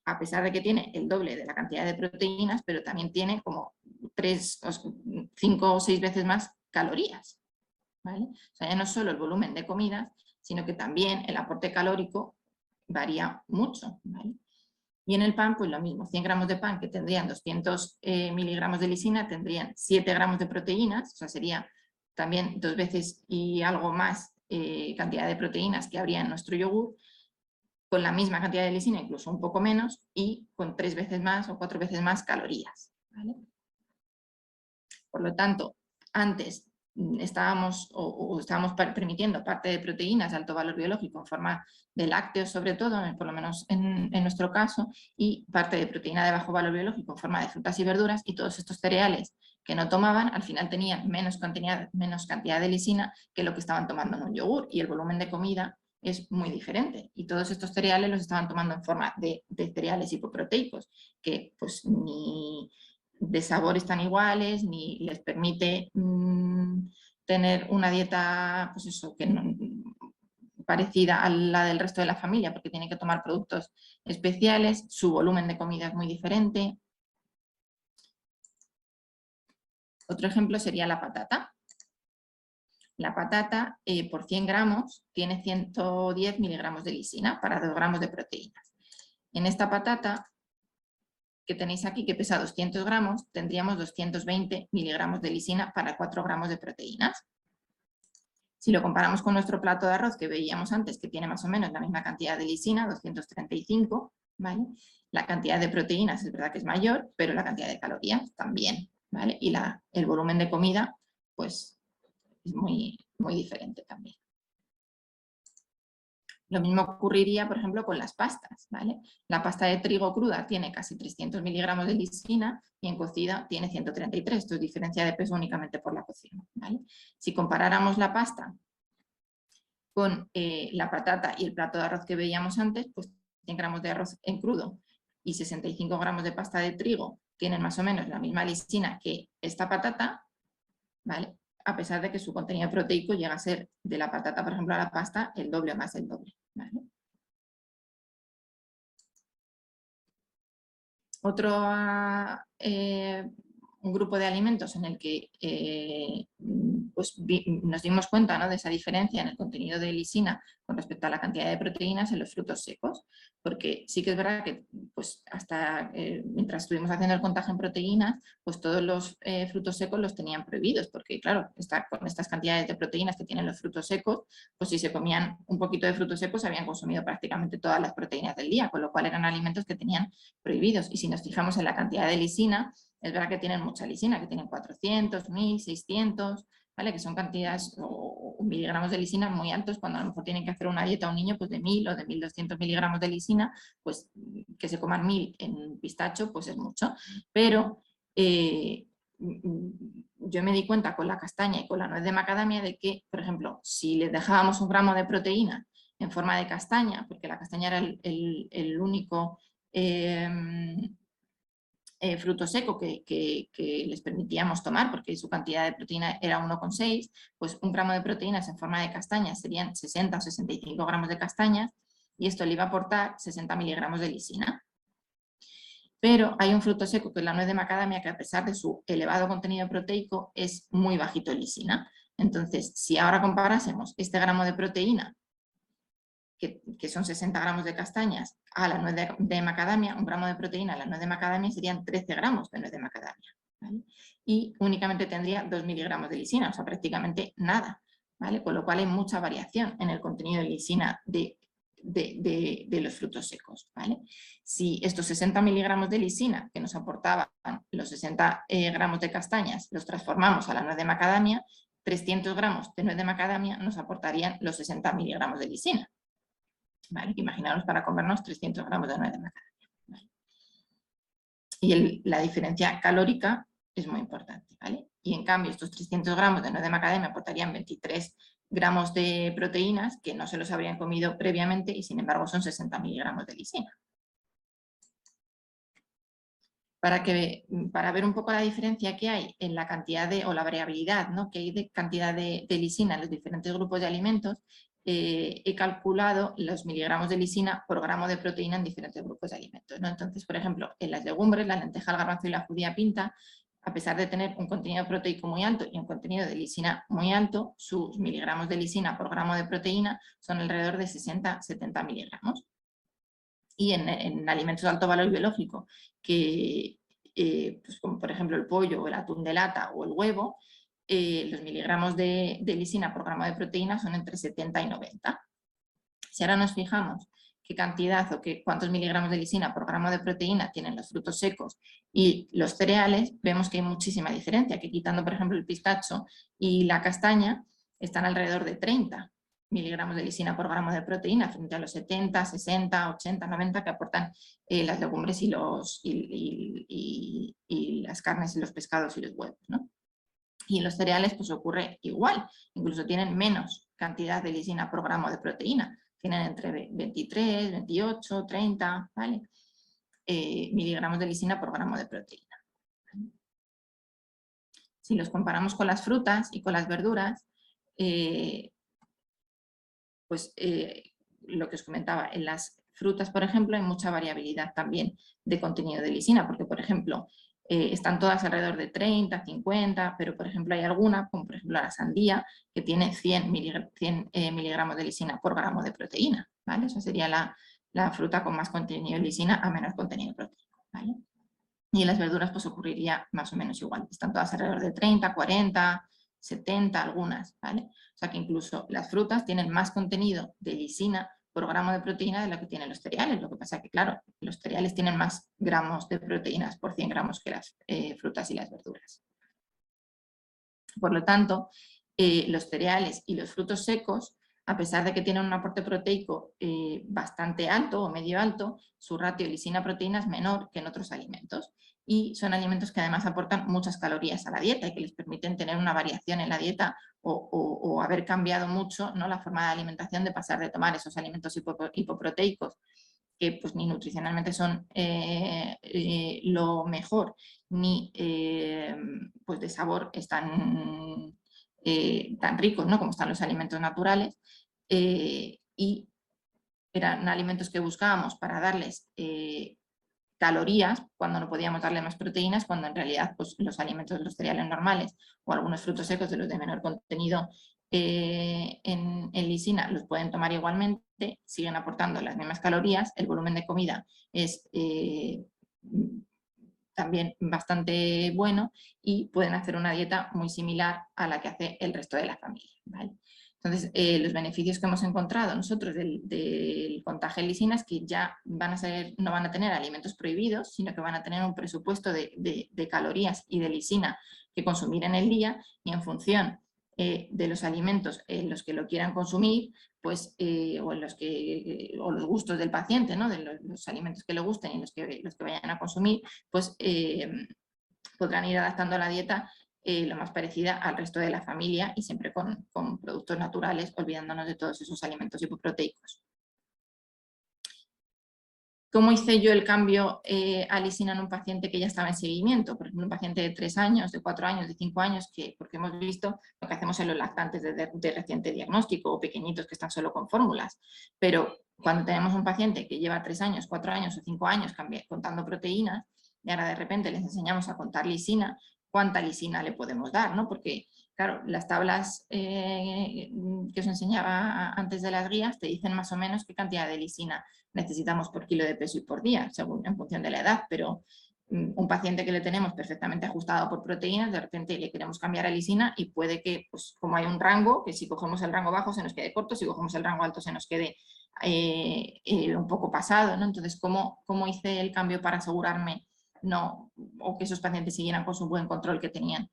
a pesar de que tiene el doble de la cantidad de proteínas, pero también tiene como 5 o 6 veces más calorías, ¿vale? O sea, ya no solo el volumen de comidas, sino que también el aporte calórico varía mucho, ¿vale? Y en el pan, pues lo mismo, 100 gramos de pan que tendrían 200 miligramos de lisina, tendrían 7 gramos de proteínas, o sea, sería también 2 veces y algo más cantidad de proteínas que habría en nuestro yogur, con la misma cantidad de lisina, incluso un poco menos, y con 3 veces más o 4 veces más calorías, ¿vale? Por lo tanto, antes estábamos permitiendo parte de proteínas de alto valor biológico en forma de lácteos, sobre todo, por lo menos en nuestro caso, y parte de proteína de bajo valor biológico en forma de frutas y verduras, y todos estos cereales que no tomaban, al final tenían menos cantidad de lisina que lo que estaban tomando en un yogur, y el volumen de comida es muy diferente. Y todos estos cereales los estaban tomando en forma de cereales hipoproteicos, que pues ni de sabores tan iguales, ni les permite tener una dieta, pues eso, que no, parecida a la del resto de la familia, porque tienen que tomar productos especiales, su volumen de comida es muy diferente. Otro ejemplo sería la patata. La patata por 100 gramos tiene 110 miligramos de lisina para 2 gramos de proteínas. En esta patata que tenéis aquí, que pesa 200 gramos, tendríamos 220 miligramos de lisina para 4 gramos de proteínas. Si lo comparamos con nuestro plato de arroz que veíamos antes, que tiene más o menos la misma cantidad de lisina, 235, ¿vale? La cantidad de proteínas es verdad que es mayor, pero la cantidad de calorías también, ¿vale? Y el volumen de comida, pues, es muy, muy diferente también. Lo mismo ocurriría, por ejemplo, con las pastas, ¿vale? La pasta de trigo cruda tiene casi 300 miligramos de lisina y en cocida tiene 133. Esto es diferencia de peso únicamente por la cocción, ¿vale? Si comparáramos la pasta con la patata y el plato de arroz que veíamos antes, pues 100 gramos de arroz en crudo y 65 gramos de pasta de trigo tienen más o menos la misma lisina que esta patata, ¿vale? A pesar de que su contenido proteico llega a ser de la patata, por ejemplo, a la pasta, el doble o más del doble, ¿vale? Otro un grupo de alimentos en el que pues nos dimos cuenta, ¿no?, de esa diferencia en el contenido de lisina con respecto a la cantidad de proteínas en los frutos secos, porque sí que es verdad que pues hasta mientras estuvimos haciendo el contaje en proteínas, pues todos los frutos secos los tenían prohibidos, porque claro, con estas cantidades de proteínas que tienen los frutos secos, pues si se comían un poquito de frutos secos habían consumido prácticamente todas las proteínas del día, con lo cual eran alimentos que tenían prohibidos. Y si nos fijamos en la cantidad de lisina, es verdad que tienen mucha lisina, que tienen 400, 1000, 600, ¿vale? Que son cantidades o miligramos de lisina muy altos, cuando a lo mejor tienen que hacer una dieta a un niño pues de 1000 o de 1200 miligramos de lisina, pues que se coman 1000 en pistacho, pues es mucho. Pero yo me di cuenta con la castaña y con la nuez de macadamia de que, por ejemplo, si les dejábamos 1 gramo de proteína en forma de castaña, porque la castaña era el único fruto seco que les permitíamos tomar, porque su cantidad de proteína era 1,6, pues 1 gramo de proteínas en forma de castañas serían 60 o 65 gramos de castañas, y esto le iba a aportar 60 miligramos de lisina. Pero hay un fruto seco que es la nuez de macadamia, que a pesar de su elevado contenido proteico es muy bajito en lisina. Entonces, si ahora comparásemos este gramo de proteína, que son 60 gramos de castañas, a la nuez de macadamia, 1 gramo de proteína a la nuez de macadamia serían 13 gramos de nuez de macadamia, ¿vale? Y únicamente tendría 2 miligramos de lisina, o sea, prácticamente nada, ¿vale? Con lo cual hay mucha variación en el contenido de lisina de los frutos secos, ¿vale? Si estos 60 miligramos de lisina que nos aportaban los 60 gramos de castañas los transformamos a la nuez de macadamia, 300 gramos de nuez de macadamia nos aportarían los 60 miligramos de lisina. ¿Vale? Imaginaros para comernos 300 gramos de nuez de macadamia, ¿vale? Y la diferencia calórica es muy importante, ¿vale? Y en cambio estos 300 gramos de nuez de macadamia aportarían 23 gramos de proteínas que no se los habrían comido previamente y sin embargo son 60 miligramos de lisina. Para ver un poco la diferencia que hay en la cantidad o la variabilidad, ¿no?, que hay de cantidad de lisina en los diferentes grupos de alimentos, he calculado los miligramos de lisina por gramo de proteína en diferentes grupos de alimentos, ¿no? Entonces, por ejemplo, en las legumbres, la lenteja, el garbanzo y la judía pinta, a pesar de tener un contenido proteico muy alto y un contenido de lisina muy alto, sus miligramos de lisina por gramo de proteína son alrededor de 60-70 miligramos. Y en alimentos de alto valor biológico, que, pues como por ejemplo el pollo o el atún de lata o el huevo, los miligramos de lisina por gramo de proteína son entre 70 y 90. Si ahora nos fijamos qué cantidad o cuántos miligramos de lisina por gramo de proteína tienen los frutos secos y los cereales, vemos que hay muchísima diferencia, que quitando por ejemplo el pistacho y la castaña, están alrededor de 30 miligramos de lisina por gramo de proteína frente a los 70, 60, 80, 90 que aportan las legumbres y las carnes y los pescados y los huevos, ¿no? Y en los cereales pues ocurre igual, incluso tienen menos cantidad de lisina por gramo de proteína, tienen entre 23, 28, 30, ¿vale? Miligramos de lisina por gramo de proteína. Si los comparamos con las frutas y con las verduras, pues lo que os comentaba, en las frutas, por ejemplo, hay mucha variabilidad también de contenido de lisina, porque, por ejemplo, están todas alrededor de 30, 50, pero, por ejemplo, hay alguna, como por ejemplo la sandía, que tiene 100 miligramos de lisina por gramo de proteína, ¿vale? Esa sería la fruta con más contenido de lisina a menor contenido proteico, ¿vale? Y en las verduras pues ocurriría más o menos igual, están todas alrededor de 30, 40, 70 algunas, ¿vale? O sea que incluso las frutas tienen más contenido de lisina por gramo de proteína de lo que tienen los cereales. Lo que pasa es que, claro, los cereales tienen más gramos de proteínas por 100 gramos que las frutas y las verduras. Por lo tanto, los cereales y los frutos secos, a pesar de que tienen un aporte proteico bastante alto o medio alto, su ratio lisina-proteína es menor que en otros alimentos. Y son alimentos que además aportan muchas calorías a la dieta y que les permiten tener una variación en la dieta o haber cambiado mucho, ¿no?, la forma de alimentación, de pasar de tomar esos alimentos hipoproteicos que pues ni nutricionalmente son lo mejor, ni pues de sabor están tan ricos, ¿no?, como están los alimentos naturales, y eran alimentos que buscábamos para darles calorías cuando no podíamos darle más proteínas, cuando en realidad pues, los alimentos de los cereales normales o algunos frutos secos de los de menor contenido en lisina los pueden tomar igualmente, siguen aportando las mismas calorías, el volumen de comida es también bastante bueno y pueden hacer una dieta muy similar a la que hace el resto de la familia, ¿vale? Entonces, los beneficios que hemos encontrado nosotros del contaje en lisina es que ya no van a tener alimentos prohibidos, sino que van a tener un presupuesto de calorías y de lisina que consumir en el día, y en función de los alimentos en los que lo quieran consumir, pues, o los gustos del paciente, ¿no? De los alimentos que le gusten y los que vayan a consumir, pues podrán ir adaptando la dieta lo más parecida al resto de la familia y siempre con productos naturales, olvidándonos de todos esos alimentos hipoproteicos. ¿Cómo hice yo el cambio a lisina en un paciente que ya estaba en seguimiento? Por ejemplo, un paciente de 3 años, de 4 años, de 5 años, porque hemos visto lo que hacemos en los lactantes de reciente diagnóstico o pequeñitos que están solo con fórmulas. Pero cuando tenemos un paciente que lleva 3 años, 4 años o 5 años contando proteínas y ahora de repente les enseñamos a contar lisina, ¿cuánta lisina le podemos dar? ¿No? Porque, claro, las tablas que os enseñaba antes de las guías te dicen más o menos qué cantidad de lisina necesitamos por kilo de peso y por día, según en función de la edad, pero un paciente que le tenemos perfectamente ajustado por proteínas, de repente le queremos cambiar a lisina y puede que, pues como hay un rango, que si cogemos el rango bajo se nos quede corto, si cogemos el rango alto se nos quede un poco pasado, ¿no? Entonces, ¿cómo hice el cambio para asegurarme o que esos pacientes siguieran con su buen control que tenían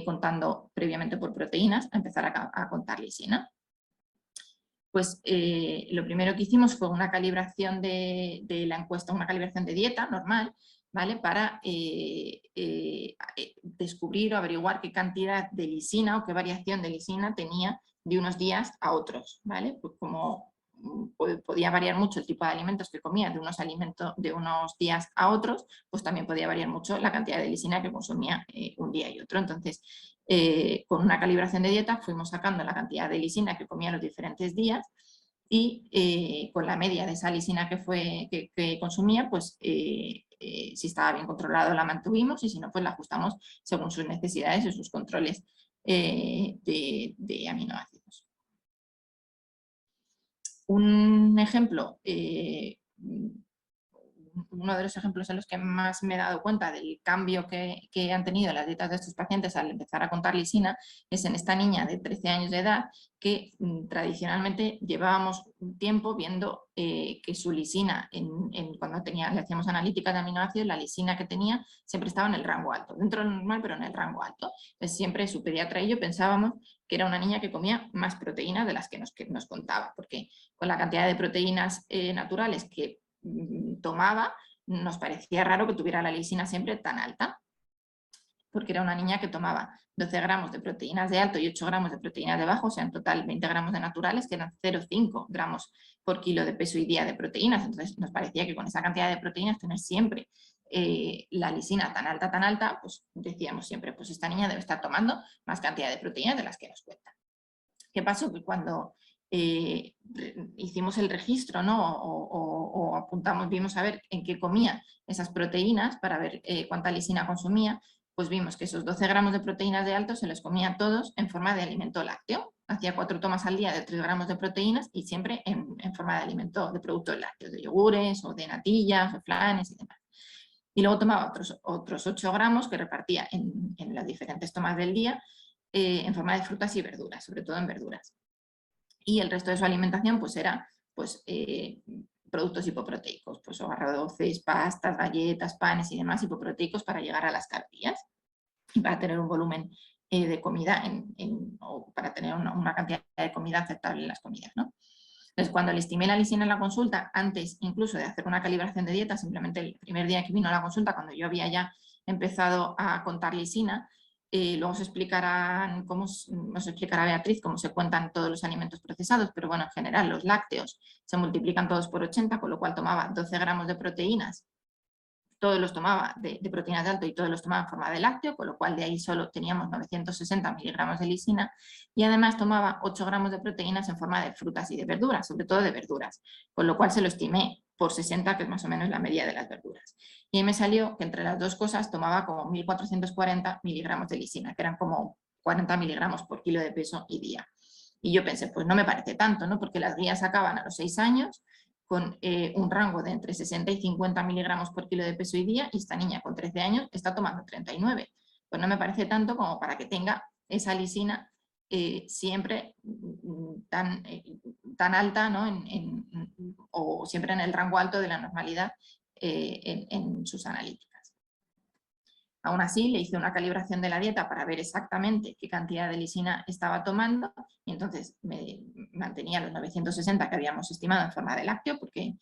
contando previamente por proteínas, a empezar a contar lisina? Pues lo primero que hicimos fue una calibración de la encuesta, una calibración de dieta normal, ¿vale? Para descubrir o averiguar qué cantidad de lisina o qué variación de lisina tenía de unos días a otros, ¿vale? Pues como podía variar mucho el tipo de alimentos que comía de unos días a otros, pues también podía variar mucho la cantidad de lisina que consumía un día y otro. Entonces, con una calibración de dieta fuimos sacando la cantidad de lisina que comía los diferentes días y con la media de esa lisina que consumía, pues si estaba bien controlado la mantuvimos y si no, pues la ajustamos según sus necesidades y sus controles de aminoácidos. Un ejemplo, uno de los ejemplos en los que más me he dado cuenta del cambio que han tenido las dietas de estos pacientes al empezar a contar lisina es en esta niña de 13 años de edad que tradicionalmente llevábamos un tiempo viendo que su lisina, cuando le hacíamos analíticas de aminoácidos, la lisina que tenía siempre estaba en el rango alto, dentro de lo normal pero en el rango alto. Entonces siempre su pediatra y yo pensábamos que era una niña que comía más proteínas de las que nos contaba, porque con la cantidad de proteínas naturales que tomaba, nos parecía raro que tuviera la lisina siempre tan alta, porque era una niña que tomaba 12 gramos de proteínas de alto y 8 gramos de proteínas de bajo, o sea, en total 20 gramos de naturales, que eran 0,5 gramos por kilo de peso y día de proteínas. Entonces nos parecía que con esa cantidad de proteínas tener siempre la lisina tan alta, pues decíamos siempre, pues esta niña debe estar tomando más cantidad de proteínas de las que nos cuentan. ¿Qué pasó? Que cuando hicimos el registro, ¿no? o apuntamos, vimos a ver en qué comía esas proteínas para ver cuánta lisina consumía, pues vimos que esos 12 gramos de proteínas de alto se los comía todos en forma de alimento lácteo. Hacía 4 tomas al día de 3 gramos de proteínas y siempre en forma de alimento, de productos lácteos, de yogures o de natillas o flanes y demás. Y luego tomaba otros 8 gramos que repartía en las diferentes tomas del día en forma de frutas y verduras, sobre todo en verduras. Y el resto de su alimentación pues era productos hipoproteicos, pues arroces, pastas, galletas, panes y demás hipoproteicos para llegar a las calorías y para tener un volumen de comida o para tener una cantidad de comida aceptable en las comidas, ¿no? Entonces, cuando le estimé la lisina en la consulta, antes incluso de hacer una calibración de dieta, simplemente el primer día que vino a la consulta, cuando yo había ya empezado a contar lisina, luego os explicará Beatriz cómo se cuentan todos los alimentos procesados, pero bueno, en general los lácteos se multiplican todos por 80, con lo cual tomaba 12 gramos de proteínas, todos los tomaba de proteínas de alto y todos los tomaba en forma de lácteo, con lo cual de ahí solo teníamos 960 miligramos de lisina y además tomaba 8 gramos de proteínas en forma de frutas y de verduras, sobre todo de verduras, con lo cual se lo estimé por 60, que es más o menos la media de las verduras. Y ahí me salió que entre las dos cosas tomaba como 1.440 miligramos de lisina, que eran como 40 miligramos por kilo de peso y día. Y yo pensé, pues no me parece tanto, ¿no? Porque las guías acaban a los 6 años con un rango de entre 60 y 50 miligramos por kilo de peso y día, y esta niña con 13 años está tomando 39. Pues no me parece tanto como para que tenga esa lisina siempre tan alta, ¿no? O siempre en el rango alto de la normalidad en sus analíticas. Aún así, le hice una calibración de la dieta para ver exactamente qué cantidad de lisina estaba tomando y entonces me mantenía los 960 que habíamos estimado en forma de lácteo, porque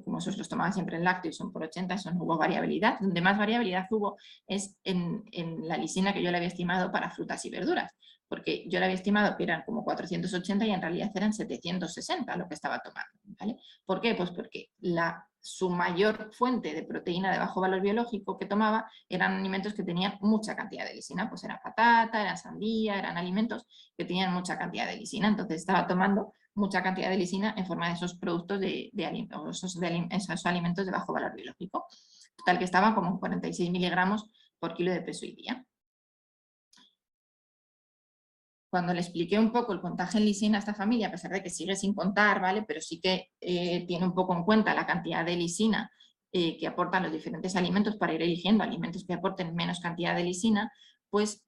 como esos los tomaba siempre en lácteo y son por 80, eso no hubo variabilidad. Donde más variabilidad hubo es en la lisina que yo le había estimado para frutas y verduras, porque yo le había estimado que eran como 480 y en realidad eran 760 lo que estaba tomando, ¿vale? ¿Por qué? Pues porque su mayor fuente de proteína de bajo valor biológico que tomaba eran alimentos que tenían mucha cantidad de lisina, pues era patata, era sandía, eran alimentos que tenían mucha cantidad de lisina, entonces estaba tomando mucha cantidad de lisina en forma de esos productos esos alimentos de bajo valor biológico, total que estaba como 46 miligramos por kilo de peso y día. Cuando le expliqué un poco el contaje en lisina a esta familia, a pesar de que sigue sin contar, ¿vale? Pero sí que tiene un poco en cuenta la cantidad de lisina que aportan los diferentes alimentos para ir eligiendo alimentos que aporten menos cantidad de lisina, pues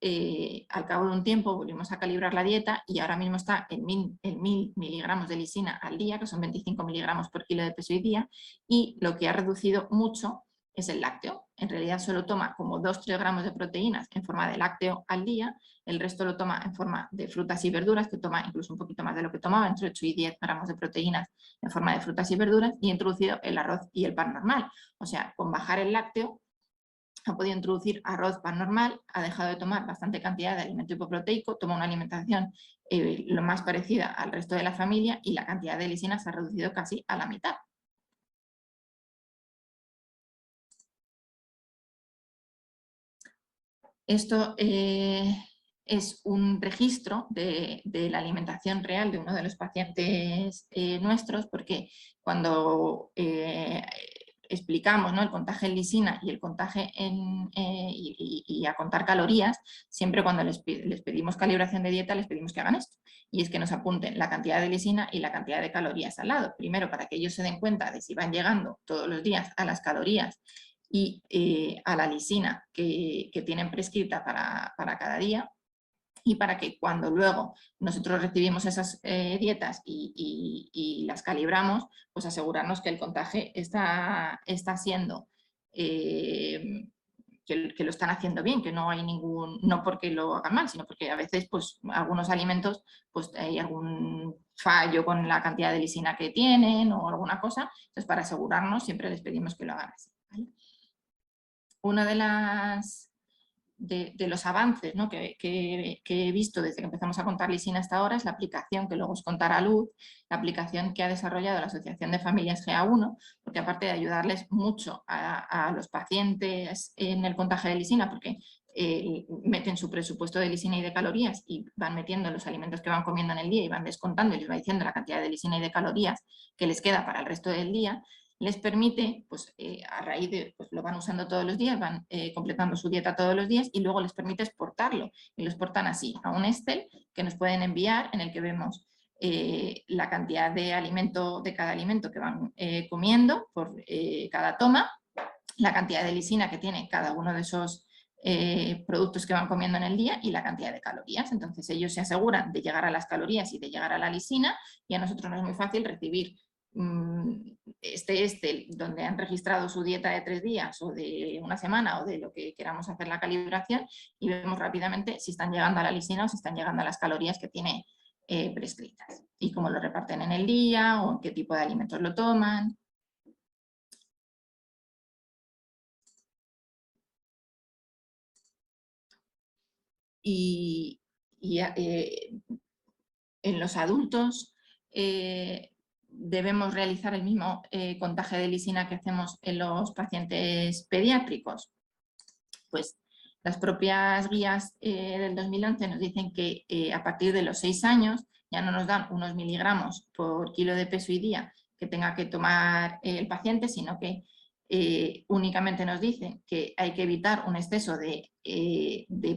al cabo de un tiempo volvimos a calibrar la dieta y ahora mismo está en 1000 miligramos de lisina al día, que son 25 miligramos por kilo de peso y día, y lo que ha reducido mucho es el lácteo. En realidad solo toma como 2-3 gramos de proteínas en forma de lácteo al día, el resto lo toma en forma de frutas y verduras, que toma incluso un poquito más de lo que tomaba, entre 8 y 10 gramos de proteínas en forma de frutas y verduras, y ha introducido el arroz y el pan normal. O sea, con bajar el lácteo ha podido introducir arroz, pan normal, ha dejado de tomar bastante cantidad de alimento hipoproteico, toma una alimentación lo más parecida al resto de la familia y la cantidad de lisina se ha reducido casi a la mitad. Esto es un registro de la alimentación real de uno de los pacientes nuestros, porque cuando explicamos, ¿no?, el contaje en lisina y el contaje y a contar calorías, siempre cuando les pedimos calibración de dieta les pedimos que hagan esto, y es que nos apunten la cantidad de lisina y la cantidad de calorías al lado, primero para que ellos se den cuenta de si van llegando todos los días a las calorías y a la lisina que tienen prescrita para cada día, y para que cuando luego nosotros recibimos esas dietas y las calibramos, pues asegurarnos que el contaje está siendo, que lo están haciendo bien, que no hay no porque lo hagan mal, sino porque a veces pues algunos alimentos pues hay algún fallo con la cantidad de lisina que tienen o alguna cosa, entonces para asegurarnos siempre les pedimos que lo hagan así, ¿vale? Uno de los avances, ¿no?, que he visto desde que empezamos a contar lisina hasta ahora es la aplicación que luego os contará Luz, la aplicación que ha desarrollado la Asociación de Familias GA1, porque aparte de ayudarles mucho a los pacientes en el contagio de lisina, porque meten su presupuesto de lisina y de calorías y van metiendo los alimentos que van comiendo en el día y van descontando y les va diciendo la cantidad de lisina y de calorías que les queda para el resto del día, les permite, pues a raíz de, pues lo van usando todos los días, van completando su dieta todos los días y luego les permite exportarlo. Y lo exportan así, a un Excel que nos pueden enviar en el que vemos la cantidad de alimento, de cada alimento que van comiendo por cada toma, la cantidad de lisina que tiene cada uno de esos productos que van comiendo en el día y la cantidad de calorías. Entonces ellos se aseguran de llegar a las calorías y de llegar a la lisina, y a nosotros nos es muy fácil recibir donde han registrado su dieta de 3 días o de una semana o de lo que queramos hacer la calibración, y vemos rápidamente si están llegando a la lisina o si están llegando a las calorías que tiene prescritas y cómo lo reparten en el día o en qué tipo de alimentos lo toman. Y en los adultos debemos realizar el mismo contaje de lisina que hacemos en los pacientes pediátricos. Pues las propias guías del 2011 nos dicen que a partir de los 6 años ya no nos dan unos miligramos por kilo de peso y día que tenga que tomar el paciente, sino que únicamente nos dicen que hay que evitar un exceso de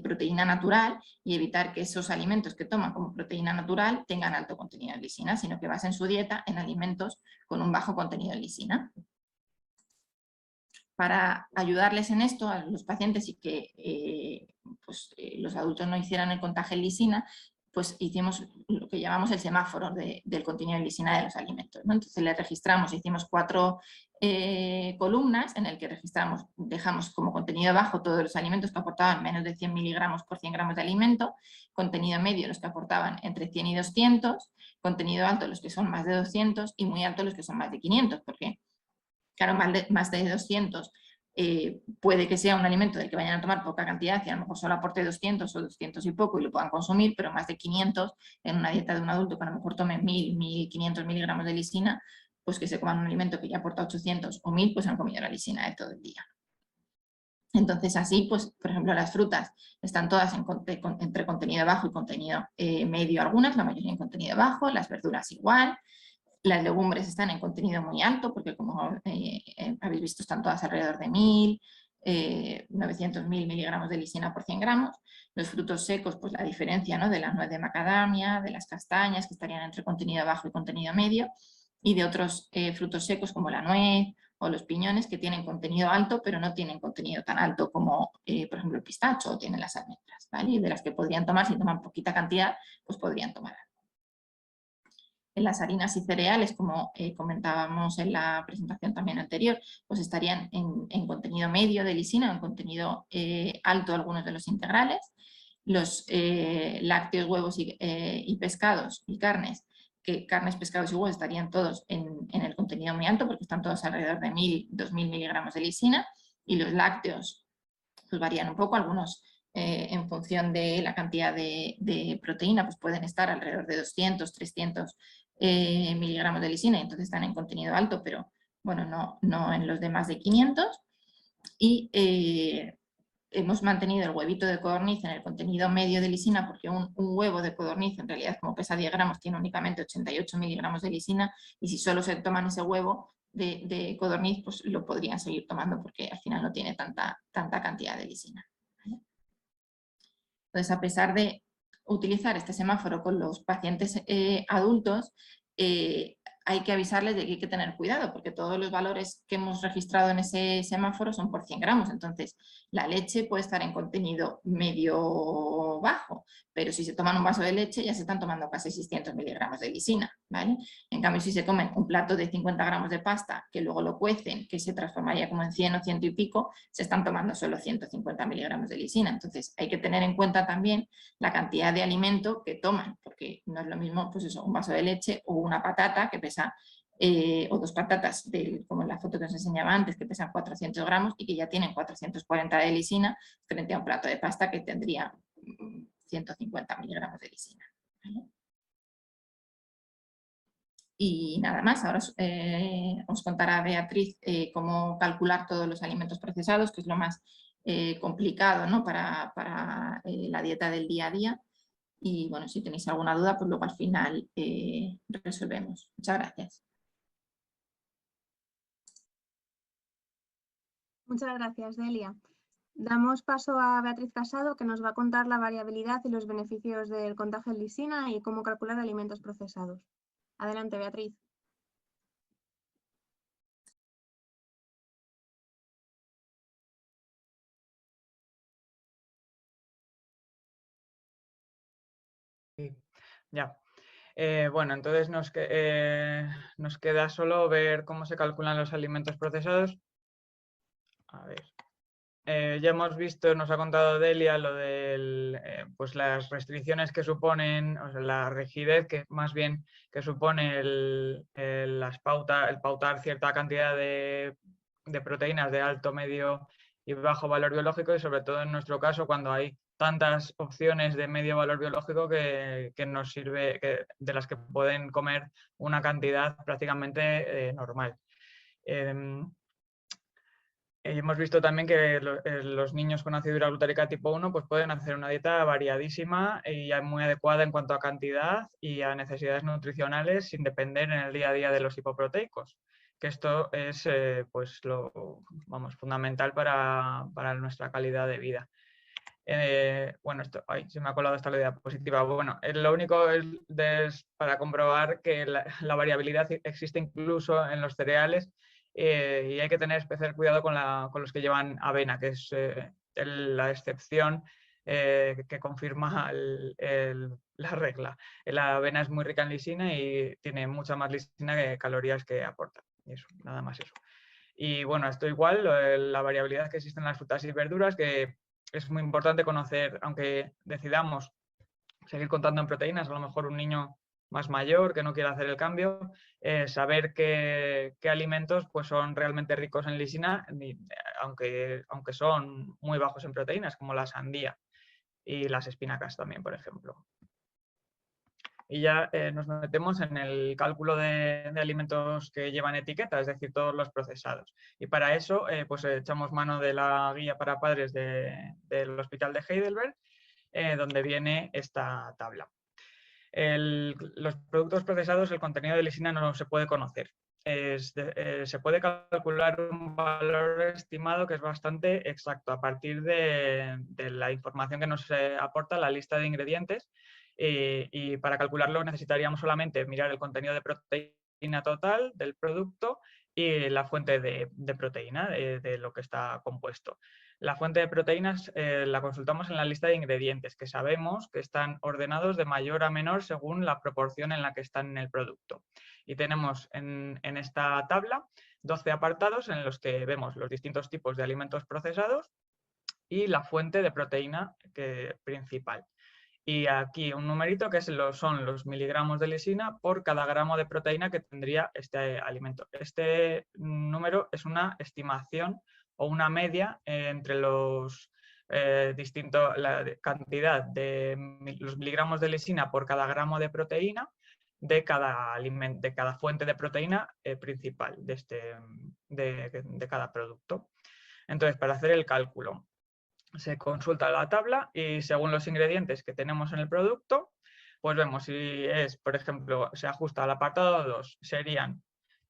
proteína natural y evitar que esos alimentos que toman como proteína natural tengan alto contenido de lisina, sino que basen su dieta en alimentos con un bajo contenido de lisina. Para ayudarles en esto a los pacientes y que los adultos no hicieran el contagio en lisina, pues hicimos lo que llamamos el semáforo del contenido de lisina de los alimentos, ¿no? Entonces le registramos, hicimos 4 columnas en el que dejamos como contenido bajo todos los alimentos que aportaban menos de 100 miligramos por 100 gramos de alimento, contenido medio los que aportaban entre 100 y 200, contenido alto los que son más de 200 y muy alto los que son más de 500, porque claro, más de 200 puede que sea un alimento del que vayan a tomar poca cantidad y a lo mejor solo aporte 200 o 200 y poco y lo puedan consumir, pero más de 500 en una dieta de un adulto que a lo mejor tome 1000, 1500 miligramos de lisina, pues que se coman un alimento que ya aporta 800 o 1000, pues han comido la lisina de todo el día. Entonces así, pues por ejemplo las frutas están todas entre contenido bajo y contenido medio algunas, la mayoría en contenido bajo, las verduras igual. Las legumbres están en contenido muy alto porque como habéis visto están todas alrededor de 1000, 900, 1000 miligramos de lisina por 100 gramos. Los frutos secos, pues la diferencia, ¿no?, de la nuez de macadamia, de las castañas que estarían entre contenido bajo y contenido medio, y de otros frutos secos como la nuez o los piñones que tienen contenido alto pero no tienen contenido tan alto como por ejemplo el pistacho o tienen las almendras, ¿vale? Y de las que podrían tomar, si toman poquita cantidad, pues podrían tomar. En las harinas y cereales, como comentábamos en la presentación también anterior, pues estarían en contenido medio de lisina o en contenido alto algunos de los integrales. Los lácteos, huevos y pescados y carnes, carnes, pescados y huevos estarían todos en el contenido muy alto porque están todos alrededor de 1000, 2000 miligramos de lisina, y los lácteos pues varían un poco, algunos en función de la cantidad de proteína pues pueden estar alrededor de 200, 300 miligramos de lisina, y entonces están en contenido alto, pero bueno, no en los de más de 500. Y hemos mantenido el huevito de codorniz en el contenido medio de lisina porque un huevo de codorniz en realidad, como pesa 10 gramos, tiene únicamente 88 miligramos de lisina, y si solo se toman ese huevo de codorniz, pues lo podrían seguir tomando porque al final no tiene tanta cantidad de lisina, ¿vale? Entonces, a pesar de utilizar este semáforo con los pacientes adultos, hay que avisarles de que hay que tener cuidado porque todos los valores que hemos registrado en ese semáforo son por 100 gramos. Entonces, la leche puede estar en contenido medio bajo, pero si se toman un vaso de leche ya se están tomando casi 600 miligramos de lisina, ¿vale? En cambio, si se comen un plato de 50 gramos de pasta que luego lo cuecen, que se transformaría como en 100 o 100 y pico, se están tomando solo 150 miligramos de lisina. Entonces, hay que tener en cuenta también la cantidad de alimento que toman, porque no es lo mismo, pues eso, un vaso de leche o una patata que pesa, o dos patatas, como en la foto que os enseñaba antes, que pesan 400 gramos y que ya tienen 440 de lisina, frente a un plato de pasta que tendría 150 miligramos de lisina, ¿vale? Y nada más, ahora os contará Beatriz cómo calcular todos los alimentos procesados, que es lo más complicado, ¿no?, para la dieta del día a día. Y bueno, si tenéis alguna duda, pues luego al final resolvemos. Muchas gracias. Muchas gracias, Delia. Damos paso a Beatriz Casado, que nos va a contar la variabilidad y los beneficios del contagio en lisina y cómo calcular alimentos procesados. Adelante, Beatriz. Ya. Bueno, entonces nos queda solo ver cómo se calculan los alimentos procesados. A ver. Ya hemos visto, nos ha contado Delia lo de pues las restricciones que suponen, o sea, la rigidez que más bien que supone el pautar cierta cantidad de proteínas de alto, medio y bajo valor biológico, y sobre todo en nuestro caso cuando hay tantas opciones de medio valor biológico que nos sirve, de las que pueden comer una cantidad prácticamente normal. Hemos visto también que los niños con acidura glutárica tipo 1 pues pueden hacer una dieta variadísima y muy adecuada en cuanto a cantidad y a necesidades nutricionales sin depender en el día a día de los hipoproteicos, que esto es pues fundamental para nuestra calidad de vida. Bueno, se me ha colado esta diapositiva. Bueno, lo único es para comprobar que la variabilidad existe incluso en los cereales, y hay que tener especial cuidado con los que llevan avena, que es la excepción que confirma la regla. La avena es muy rica en lisina y tiene mucha más lisina que calorías que aporta. Y eso, nada más eso. Y bueno, esto igual, la variabilidad que existe en las frutas y verduras, que es muy importante conocer, aunque decidamos seguir contando en proteínas, a lo mejor un niño más mayor que no quiere hacer el cambio, saber qué alimentos pues, son realmente ricos en lisina, aunque son muy bajos en proteínas, como la sandía y las espinacas también, por ejemplo. Y ya nos metemos en el cálculo de alimentos que llevan etiqueta, es decir, todos los procesados. Y para eso pues echamos mano de la guía para padres del Hospital de Heidelberg, donde viene esta tabla. Los productos procesados, el contenido de lisina no se puede conocer. Se puede calcular un valor estimado que es bastante exacto a partir de la información que nos aporta la lista de ingredientes, y para calcularlo necesitaríamos solamente mirar el contenido de proteína total del producto y la fuente de proteína de lo que está compuesto. La fuente de proteínas la consultamos en la lista de ingredientes, que sabemos que están ordenados de mayor a menor según la proporción en la que están en el producto. Y tenemos en esta tabla 12 apartados en los que vemos los distintos tipos de alimentos procesados y la fuente de proteína principal. Y aquí un numerito que son los miligramos de lisina por cada gramo de proteína que tendría este alimento. Este número es una estimación o una media entre los la cantidad de los miligramos de lisina por cada gramo de proteína de cada fuente de proteína principal de cada producto. Entonces, para hacer el cálculo, se consulta la tabla y según los ingredientes que tenemos en el producto, pues vemos si es, por ejemplo, se ajusta al apartado 2, serían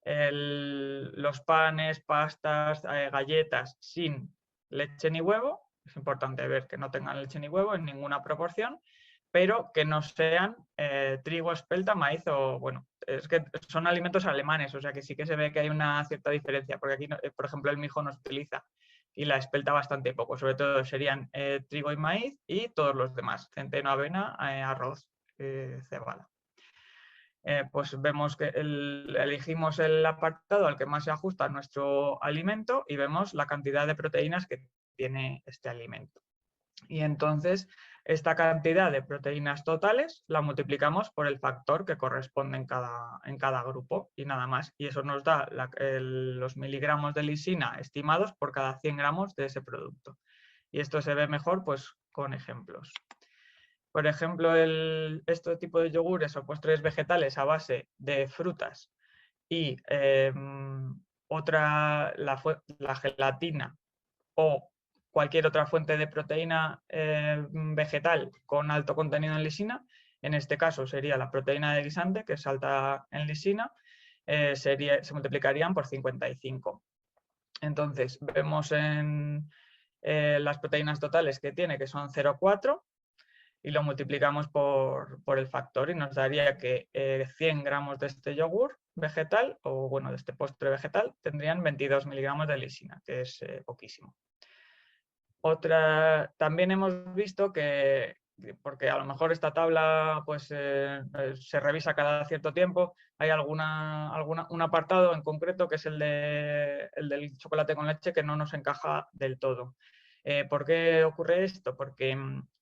los panes, pastas, galletas sin leche ni huevo. Es importante ver que no tengan leche ni huevo en ninguna proporción, pero que no sean trigo, espelta, maíz o, bueno, es que son alimentos alemanes, o sea que sí que se ve que hay una cierta diferencia, porque aquí, por ejemplo, el mijo no se utiliza y la espelta bastante poco, sobre todo serían trigo y maíz y todos los demás, centeno, avena, arroz, cebada. Pues vemos que elegimos el apartado al que más se ajusta a nuestro alimento y vemos la cantidad de proteínas que tiene este alimento. Y entonces esta cantidad de proteínas totales la multiplicamos por el factor que corresponde en cada grupo y nada más. Y eso nos da los miligramos de lisina estimados por cada 100 gramos de ese producto. Y esto se ve mejor pues, con ejemplos. Por ejemplo, este tipo de yogures o postres vegetales a base de frutas y la gelatina o cualquier otra fuente de proteína vegetal con alto contenido en lisina, en este caso sería la proteína de guisante, que es alta en lisina, se multiplicarían por 55. Entonces, vemos en las proteínas totales que tiene, que son 0,4, y lo multiplicamos por el factor y nos daría que 100 gramos de este yogur vegetal, o bueno, de este postre vegetal, tendrían 22 miligramos de lisina, que es poquísimo. También hemos visto que, porque a lo mejor esta tabla pues, se revisa cada cierto tiempo, hay un apartado en concreto que es el del chocolate con leche que no nos encaja del todo. ¿Por qué ocurre esto? Porque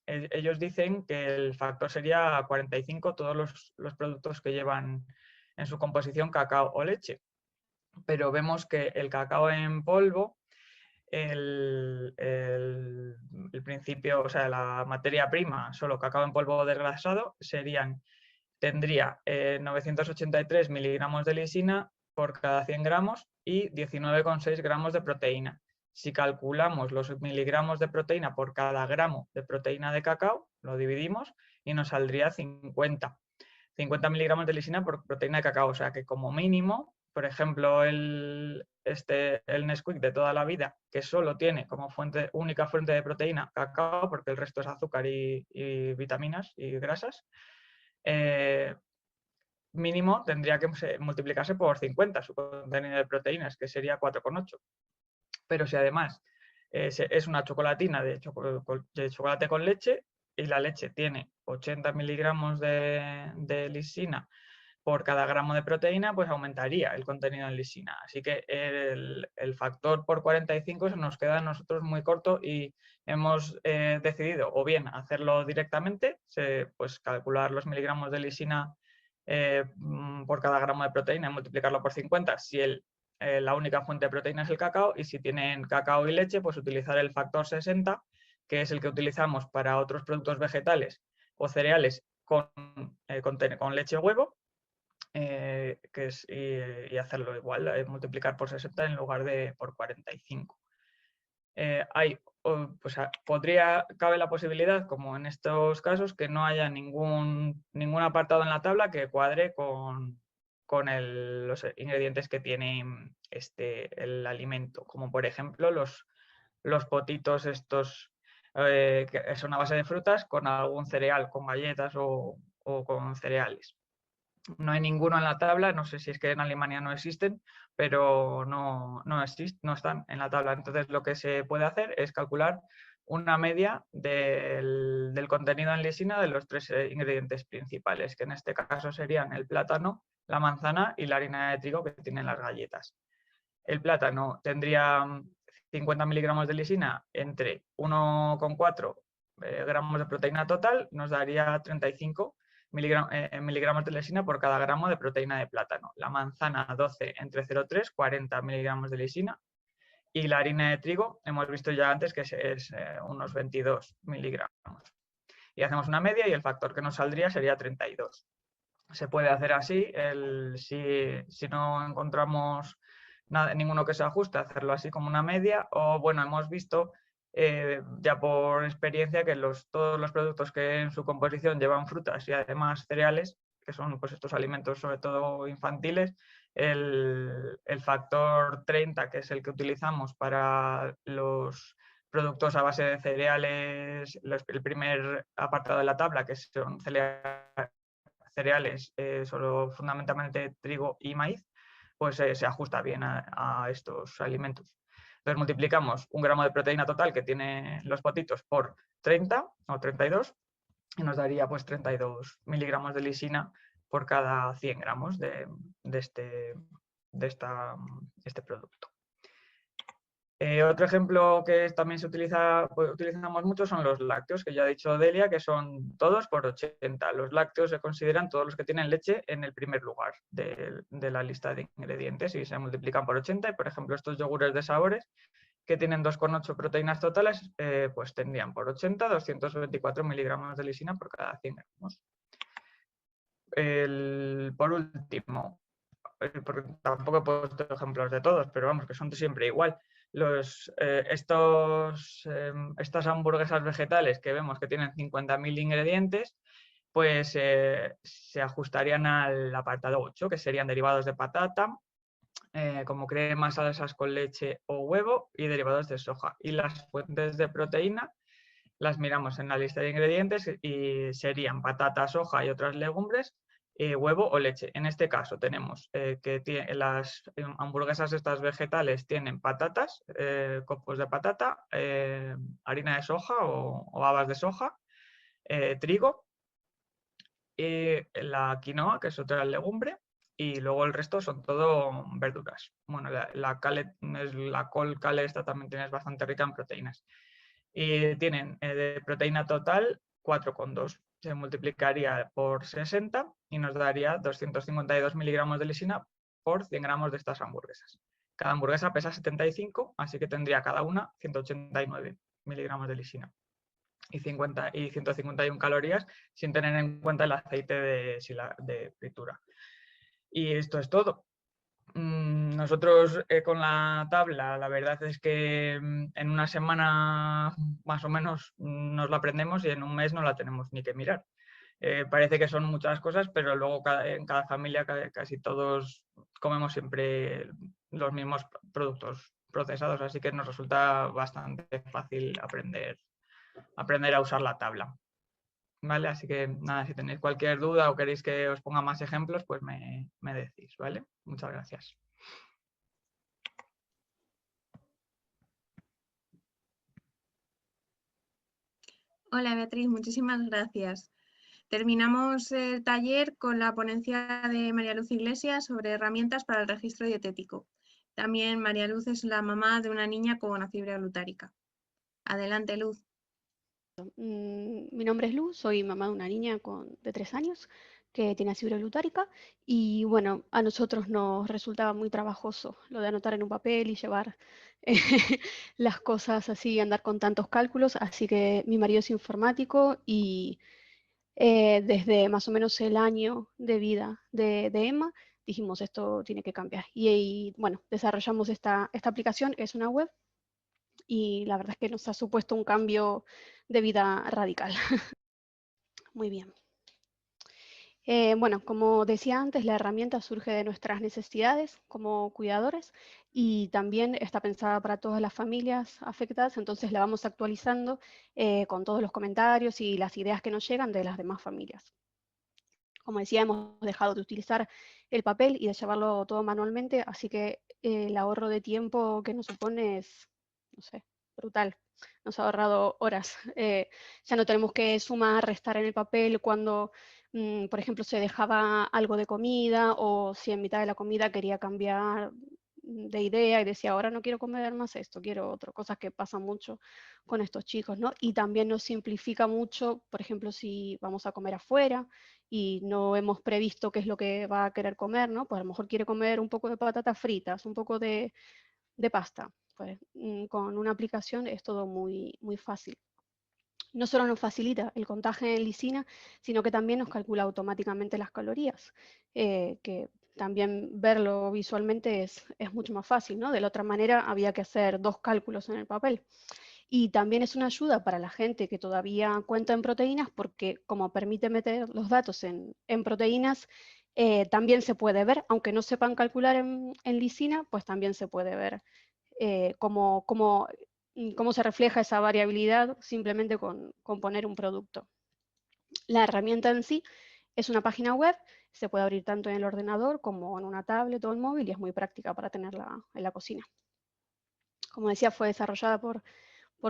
ellos dicen que el factor sería 45 todos los productos que llevan en su composición cacao o leche, pero vemos que el cacao en polvo, el principio, o sea, la materia prima, solo cacao en polvo desgrasado, tendría 983 miligramos de lisina por cada 100 gramos y 19,6 gramos de proteína. Si calculamos los miligramos de proteína por cada gramo de proteína de cacao, lo dividimos y nos saldría 50 miligramos de lisina por proteína de cacao. O sea que como mínimo, por ejemplo, el Nesquik de toda la vida, que solo tiene como única fuente de proteína cacao, porque el resto es azúcar y vitaminas y grasas, mínimo tendría que multiplicarse por 50 su contenido de proteínas, que sería 4,8. Pero si además es una chocolatina de chocolate con leche y la leche tiene 80 miligramos de lisina por cada gramo de proteína, pues aumentaría el contenido en lisina. Así que el factor por 45 se nos queda a nosotros muy corto y hemos decidido o bien hacerlo directamente, pues calcular los miligramos de lisina por cada gramo de proteína y multiplicarlo por 50 si la única fuente de proteína es el cacao, y si tienen cacao y leche, pues utilizar el factor 60, que es el que utilizamos para otros productos vegetales o cereales con leche o huevo, y hacerlo igual, multiplicar por 60 en lugar de por 45. Cabe la posibilidad, como en estos casos, que no haya ningún apartado en la tabla que cuadre con los ingredientes que tiene el alimento, como por ejemplo los potitos estos que son a base de frutas con algún cereal, con galletas o con cereales. No hay ninguno en la tabla, no sé si es que en Alemania no existen, pero no están en la tabla. Entonces lo que se puede hacer es calcular una media del contenido en lisina de los 3 ingredientes principales, que en este caso serían el plátano, la manzana y la harina de trigo que tienen las galletas. El plátano tendría 50 miligramos de lisina entre 1,4 gramos de proteína total, nos daría 35 miligramos de lisina por cada gramo de proteína de plátano. La manzana 12 entre 0,3, 40 miligramos de lisina. Y la harina de trigo, hemos visto ya antes que es unos 22 miligramos. Y hacemos una media y el factor que nos saldría sería 32. Se puede hacer así, si no encontramos ninguno que se ajuste, hacerlo así como una media, o bueno, hemos visto ya por experiencia que todos los productos que en su composición llevan frutas y además cereales, que son pues estos alimentos sobre todo infantiles, el factor 30, que es el que utilizamos para los productos a base de cereales, el primer apartado de la tabla, que son cereales, solo fundamentalmente trigo y maíz, pues se ajusta bien a estos alimentos. Entonces multiplicamos 1 gramo de proteína total que tienen los potitos por 30 o 32 y nos daría pues 32 miligramos de lisina por cada 100 gramos de este producto. Otro ejemplo que también utilizamos mucho son los lácteos, que ya ha dicho Delia, que son todos por 80. Los lácteos se consideran todos los que tienen leche en el primer lugar de la lista de ingredientes y se multiplican por 80. Y, por ejemplo, estos yogures de sabores, que tienen 2,8 proteínas totales, pues tendrían por 80 224 miligramos de lisina por cada 100 gramos. Por último, porque tampoco he puesto ejemplos de todos, pero vamos, que son siempre igual. Estas hamburguesas vegetales que vemos que tienen 50.000 ingredientes, pues se ajustarían al apartado 8, que serían derivados de patata, como cremas, salsas con leche o huevo y derivados de soja. Y las fuentes de proteína las miramos en la lista de ingredientes y serían patata, soja y otras legumbres, huevo o leche. En este caso tenemos que las hamburguesas estas vegetales tienen patatas, copos de patata, harina de soja o habas de soja, trigo, la quinoa, que es otra legumbre, y luego el resto son todo verduras. Bueno, la col cale esta también tiene bastante rica en proteínas. Y tienen de proteína total 4,2. Se multiplicaría por 60 y nos daría 252 miligramos de lisina por 100 gramos de estas hamburguesas. Cada hamburguesa pesa 75, así que tendría cada una 189 miligramos de lisina y 151 calorías, sin tener en cuenta el aceite de fritura. Y esto es todo. Nosotros con la tabla, la verdad es que en una semana más o menos nos la aprendemos y en un mes no la tenemos ni que mirar. Parece que son muchas cosas, pero luego en cada familia casi todos comemos siempre los mismos productos procesados, así que nos resulta bastante fácil aprender a usar la tabla. ¿Vale? Así que nada, si tenéis cualquier duda o queréis que os ponga más ejemplos, pues me decís, ¿vale? Muchas gracias. Hola Beatriz, muchísimas gracias. Terminamos el taller con la ponencia de María Luz Iglesias sobre herramientas para el registro dietético. También María Luz es la mamá de una niña con afibria glutárica. Adelante, Luz. Mi nombre es Luz, soy mamá de una niña de 3 años que tiene fibra glutárica y bueno, a nosotros nos resultaba muy trabajoso lo de anotar en un papel y llevar las cosas así, andar con tantos cálculos, así que mi marido es informático y desde más o menos el año de vida de Emma dijimos esto tiene que cambiar y bueno, desarrollamos esta aplicación, es una web y la verdad es que nos ha supuesto un cambio de vida radical. Muy bien. Bueno, como decía antes, la herramienta surge de nuestras necesidades como cuidadores y también está pensada para todas las familias afectadas, entonces la vamos actualizando con todos los comentarios y las ideas que nos llegan de las demás familias. Como decía, hemos dejado de utilizar el papel y de llevarlo todo manualmente, así que el ahorro de tiempo que nos supone es, no sé, brutal. Nos ha ahorrado horas. Ya no tenemos que sumar, restar en el papel cuando, por ejemplo, se dejaba algo de comida o si en mitad de la comida quería cambiar de idea y decía, ahora no quiero comer más esto, quiero otro, cosas que pasan mucho con estos chicos, ¿no? Y también nos simplifica mucho, por ejemplo, si vamos a comer afuera y no hemos previsto qué es lo que va a querer comer, ¿no? Pues a lo mejor quiere comer un poco de patatas fritas, un poco de pasta. Pues con una aplicación es todo muy, muy fácil. No solo nos facilita el contaje en lisina, sino que también nos calcula automáticamente las calorías, que también verlo visualmente es mucho más fácil, ¿no? De la otra manera había que hacer 2 cálculos en el papel. Y también es una ayuda para la gente que todavía cuenta en proteínas, porque como permite meter los datos en proteínas, también se puede ver, aunque no sepan calcular en lisina, pues también se puede ver cómo se refleja esa variabilidad simplemente con poner un producto. La herramienta en sí es una página web, se puede abrir tanto en el ordenador como en una tablet o en móvil y es muy práctica para tenerla en la cocina. Como decía, fue desarrollada por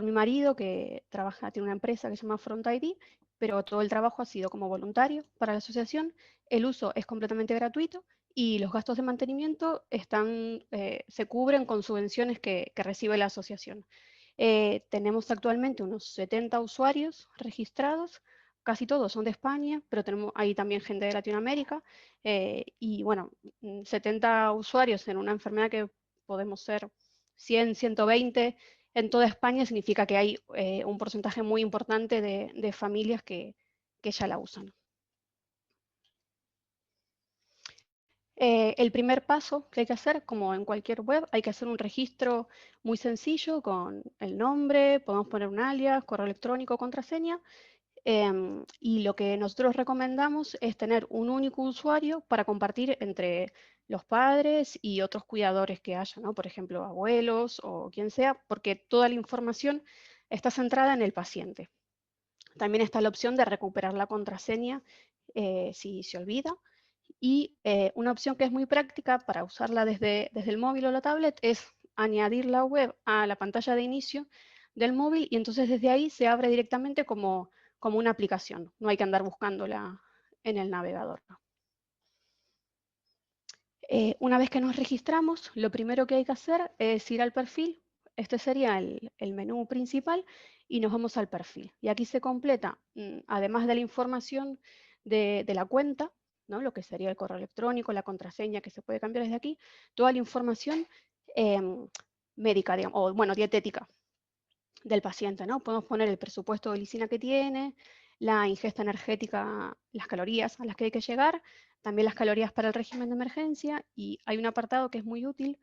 mi marido, que tiene una empresa que se llama Front ID, pero todo el trabajo ha sido como voluntario para la asociación. El uso es completamente gratuito y los gastos de mantenimiento se cubren con subvenciones que recibe la asociación. Tenemos actualmente unos 70 usuarios registrados, casi todos son de España, pero hay también gente de Latinoamérica, y bueno, 70 usuarios en una enfermedad que podemos ser 100, 120 en toda España significa que hay un porcentaje muy importante de familias que ya la usan. El primer paso que hay que hacer, como en cualquier web, hay que hacer un registro muy sencillo con el nombre, podemos poner un alias, correo electrónico, contraseña, y lo que nosotros recomendamos es tener un único usuario para compartir entre los padres y otros cuidadores que haya, ¿no? Por ejemplo, abuelos o quien sea, porque toda la información está centrada en el paciente. También está la opción de recuperar la contraseña si se olvida. Y una opción que es muy práctica para usarla desde el móvil o la tablet es añadir la web a la pantalla de inicio del móvil y entonces desde ahí se abre directamente como una aplicación. No hay que andar buscándola en el navegador. Una vez que nos registramos, lo primero que hay que hacer es ir al perfil. Este sería el menú principal y nos vamos al perfil. Y aquí se completa, además de la información de la cuenta, ¿no? Lo que sería el correo electrónico, la contraseña que se puede cambiar desde aquí, toda la información médica, digamos, o bueno, dietética del paciente, ¿no? Podemos poner el presupuesto de lisina que tiene, la ingesta energética, las calorías a las que hay que llegar, también las calorías para el régimen de emergencia, y hay un apartado que es muy útil,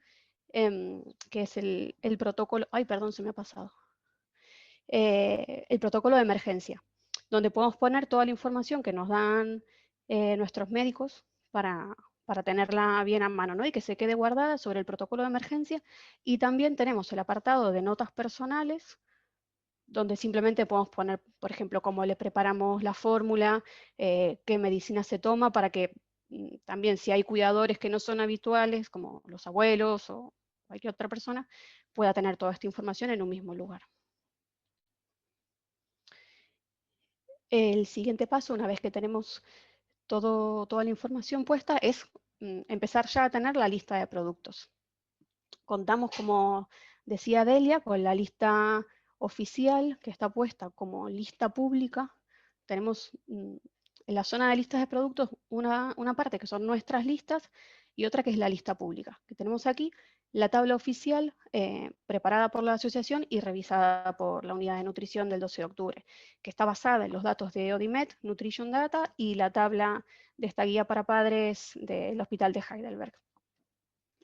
que es el protocolo, ay, perdón, se me ha pasado, el protocolo de emergencia, donde podemos poner toda la información que nos dan nuestros médicos para tenerla bien a mano, ¿no? Y que se quede guardada sobre el protocolo de emergencia, y también tenemos el apartado de notas personales, donde simplemente podemos poner, por ejemplo, cómo le preparamos la fórmula, qué medicina se toma, para que también si hay cuidadores que no son habituales, como los abuelos o cualquier otra persona, pueda tener toda esta información en un mismo lugar. El siguiente paso, una vez que tenemos toda la información puesta, es empezar ya a tener la lista de productos. Contamos, como decía Delia, con la lista oficial que está puesta como lista pública. Tenemos en la zona de listas de productos una parte que son nuestras listas y otra que es la lista pública, que tenemos aquí la tabla oficial preparada por la asociación y revisada por la unidad de nutrición del 12 de octubre, que está basada en los datos de ODIMED, Nutrition Data, y la tabla de esta guía para padres del Hospital de Heidelberg.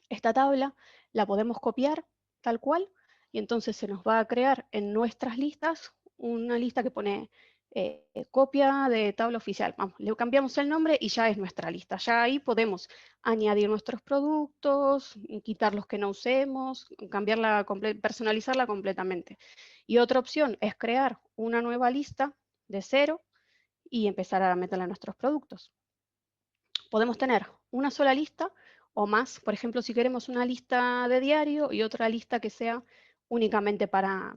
Esta tabla la podemos copiar tal cual y entonces se nos va a crear en nuestras listas una lista que pone copia de tabla oficial. Vamos, le cambiamos el nombre y ya es nuestra lista. Ya ahí podemos añadir nuestros productos, quitar los que no usemos, cambiarla, personalizarla completamente. Y otra opción es crear una nueva lista de cero y empezar a meterla nuestros productos. Podemos tener una sola lista o más. Por ejemplo, si queremos una lista de diario y otra lista que sea únicamente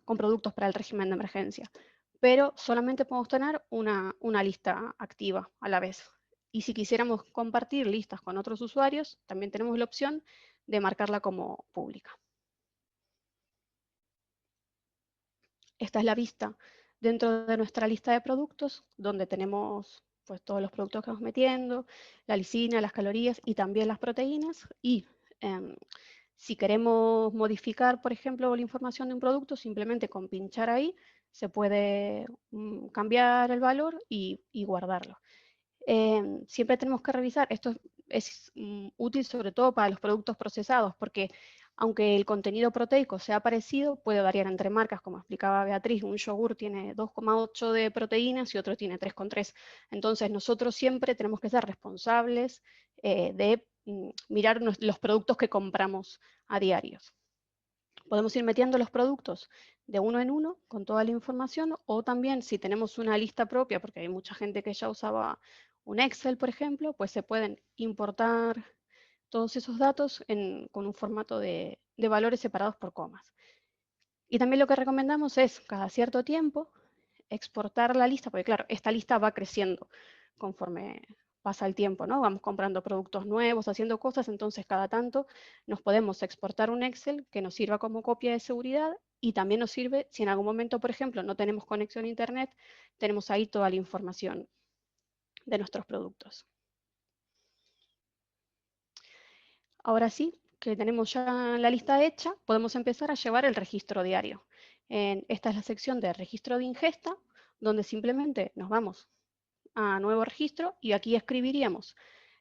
con productos para el régimen de emergencia. Pero solamente podemos tener una lista activa a la vez. Y si quisiéramos compartir listas con otros usuarios, también tenemos la opción de marcarla como pública. Esta es la vista dentro de nuestra lista de productos, donde tenemos pues todos los productos que vamos metiendo, la lisina, las calorías y también las proteínas. Y si queremos modificar, por ejemplo, la información de un producto, simplemente con pinchar ahí se puede cambiar el valor y guardarlo. Siempre tenemos que revisar, esto es útil sobre todo para los productos procesados, porque aunque el contenido proteico sea parecido, puede variar entre marcas, como explicaba Beatriz. Un yogur tiene 2,8 de proteínas y otro tiene 3,3. Entonces nosotros siempre tenemos que ser responsables de mirar los productos que compramos a diario. Podemos ir metiendo los productos de uno en uno con toda la información, o también si tenemos una lista propia, porque hay mucha gente que ya usaba un Excel, por ejemplo, pues se pueden importar todos esos datos con un formato de valores separados por comas. Y también lo que recomendamos es, cada cierto tiempo, exportar la lista, porque claro, esta lista va creciendo conforme pasa el tiempo, ¿no? Vamos comprando productos nuevos, haciendo cosas, entonces cada tanto nos podemos exportar un Excel que nos sirva como copia de seguridad y también nos sirve si en algún momento, por ejemplo, no tenemos conexión a Internet, tenemos ahí toda la información de nuestros productos. Ahora sí, que tenemos ya la lista hecha, podemos empezar a llevar el registro diario. Esta es la sección de registro de ingesta, donde simplemente nos vamos a nuevo registro y aquí escribiríamos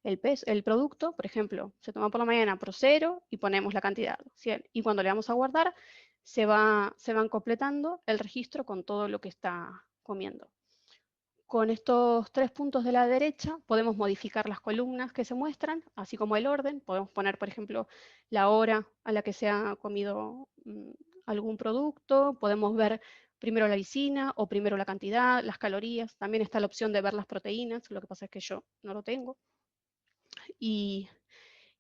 el producto. Por ejemplo, se toma por la mañana Procero y ponemos la cantidad, 100, y cuando le vamos a guardar se van completando el registro con todo lo que está comiendo. Con estos 3 puntos de la derecha podemos modificar las columnas que se muestran, así como el orden. Podemos poner, por ejemplo, la hora a la que se ha comido algún producto. Podemos ver primero la lisina o primero la cantidad, las calorías. También está la opción de ver las proteínas, lo que pasa es que yo no lo tengo. Y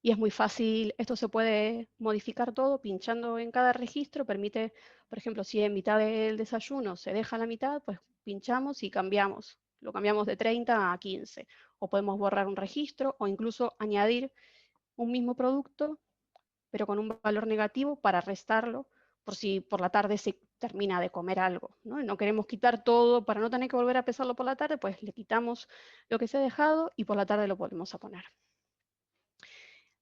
es muy fácil, esto se puede modificar todo pinchando en cada registro. Permite, por ejemplo, si en mitad del desayuno se deja la mitad, pues pinchamos y cambiamos. Lo cambiamos de 30 a 15. O podemos borrar un registro o incluso añadir un mismo producto, pero con un valor negativo para restarlo por si por la tarde se termina de comer algo, ¿no? No queremos quitar todo para no tener que volver a pesarlo por la tarde, pues le quitamos lo que se ha dejado y por la tarde lo volvemos a poner.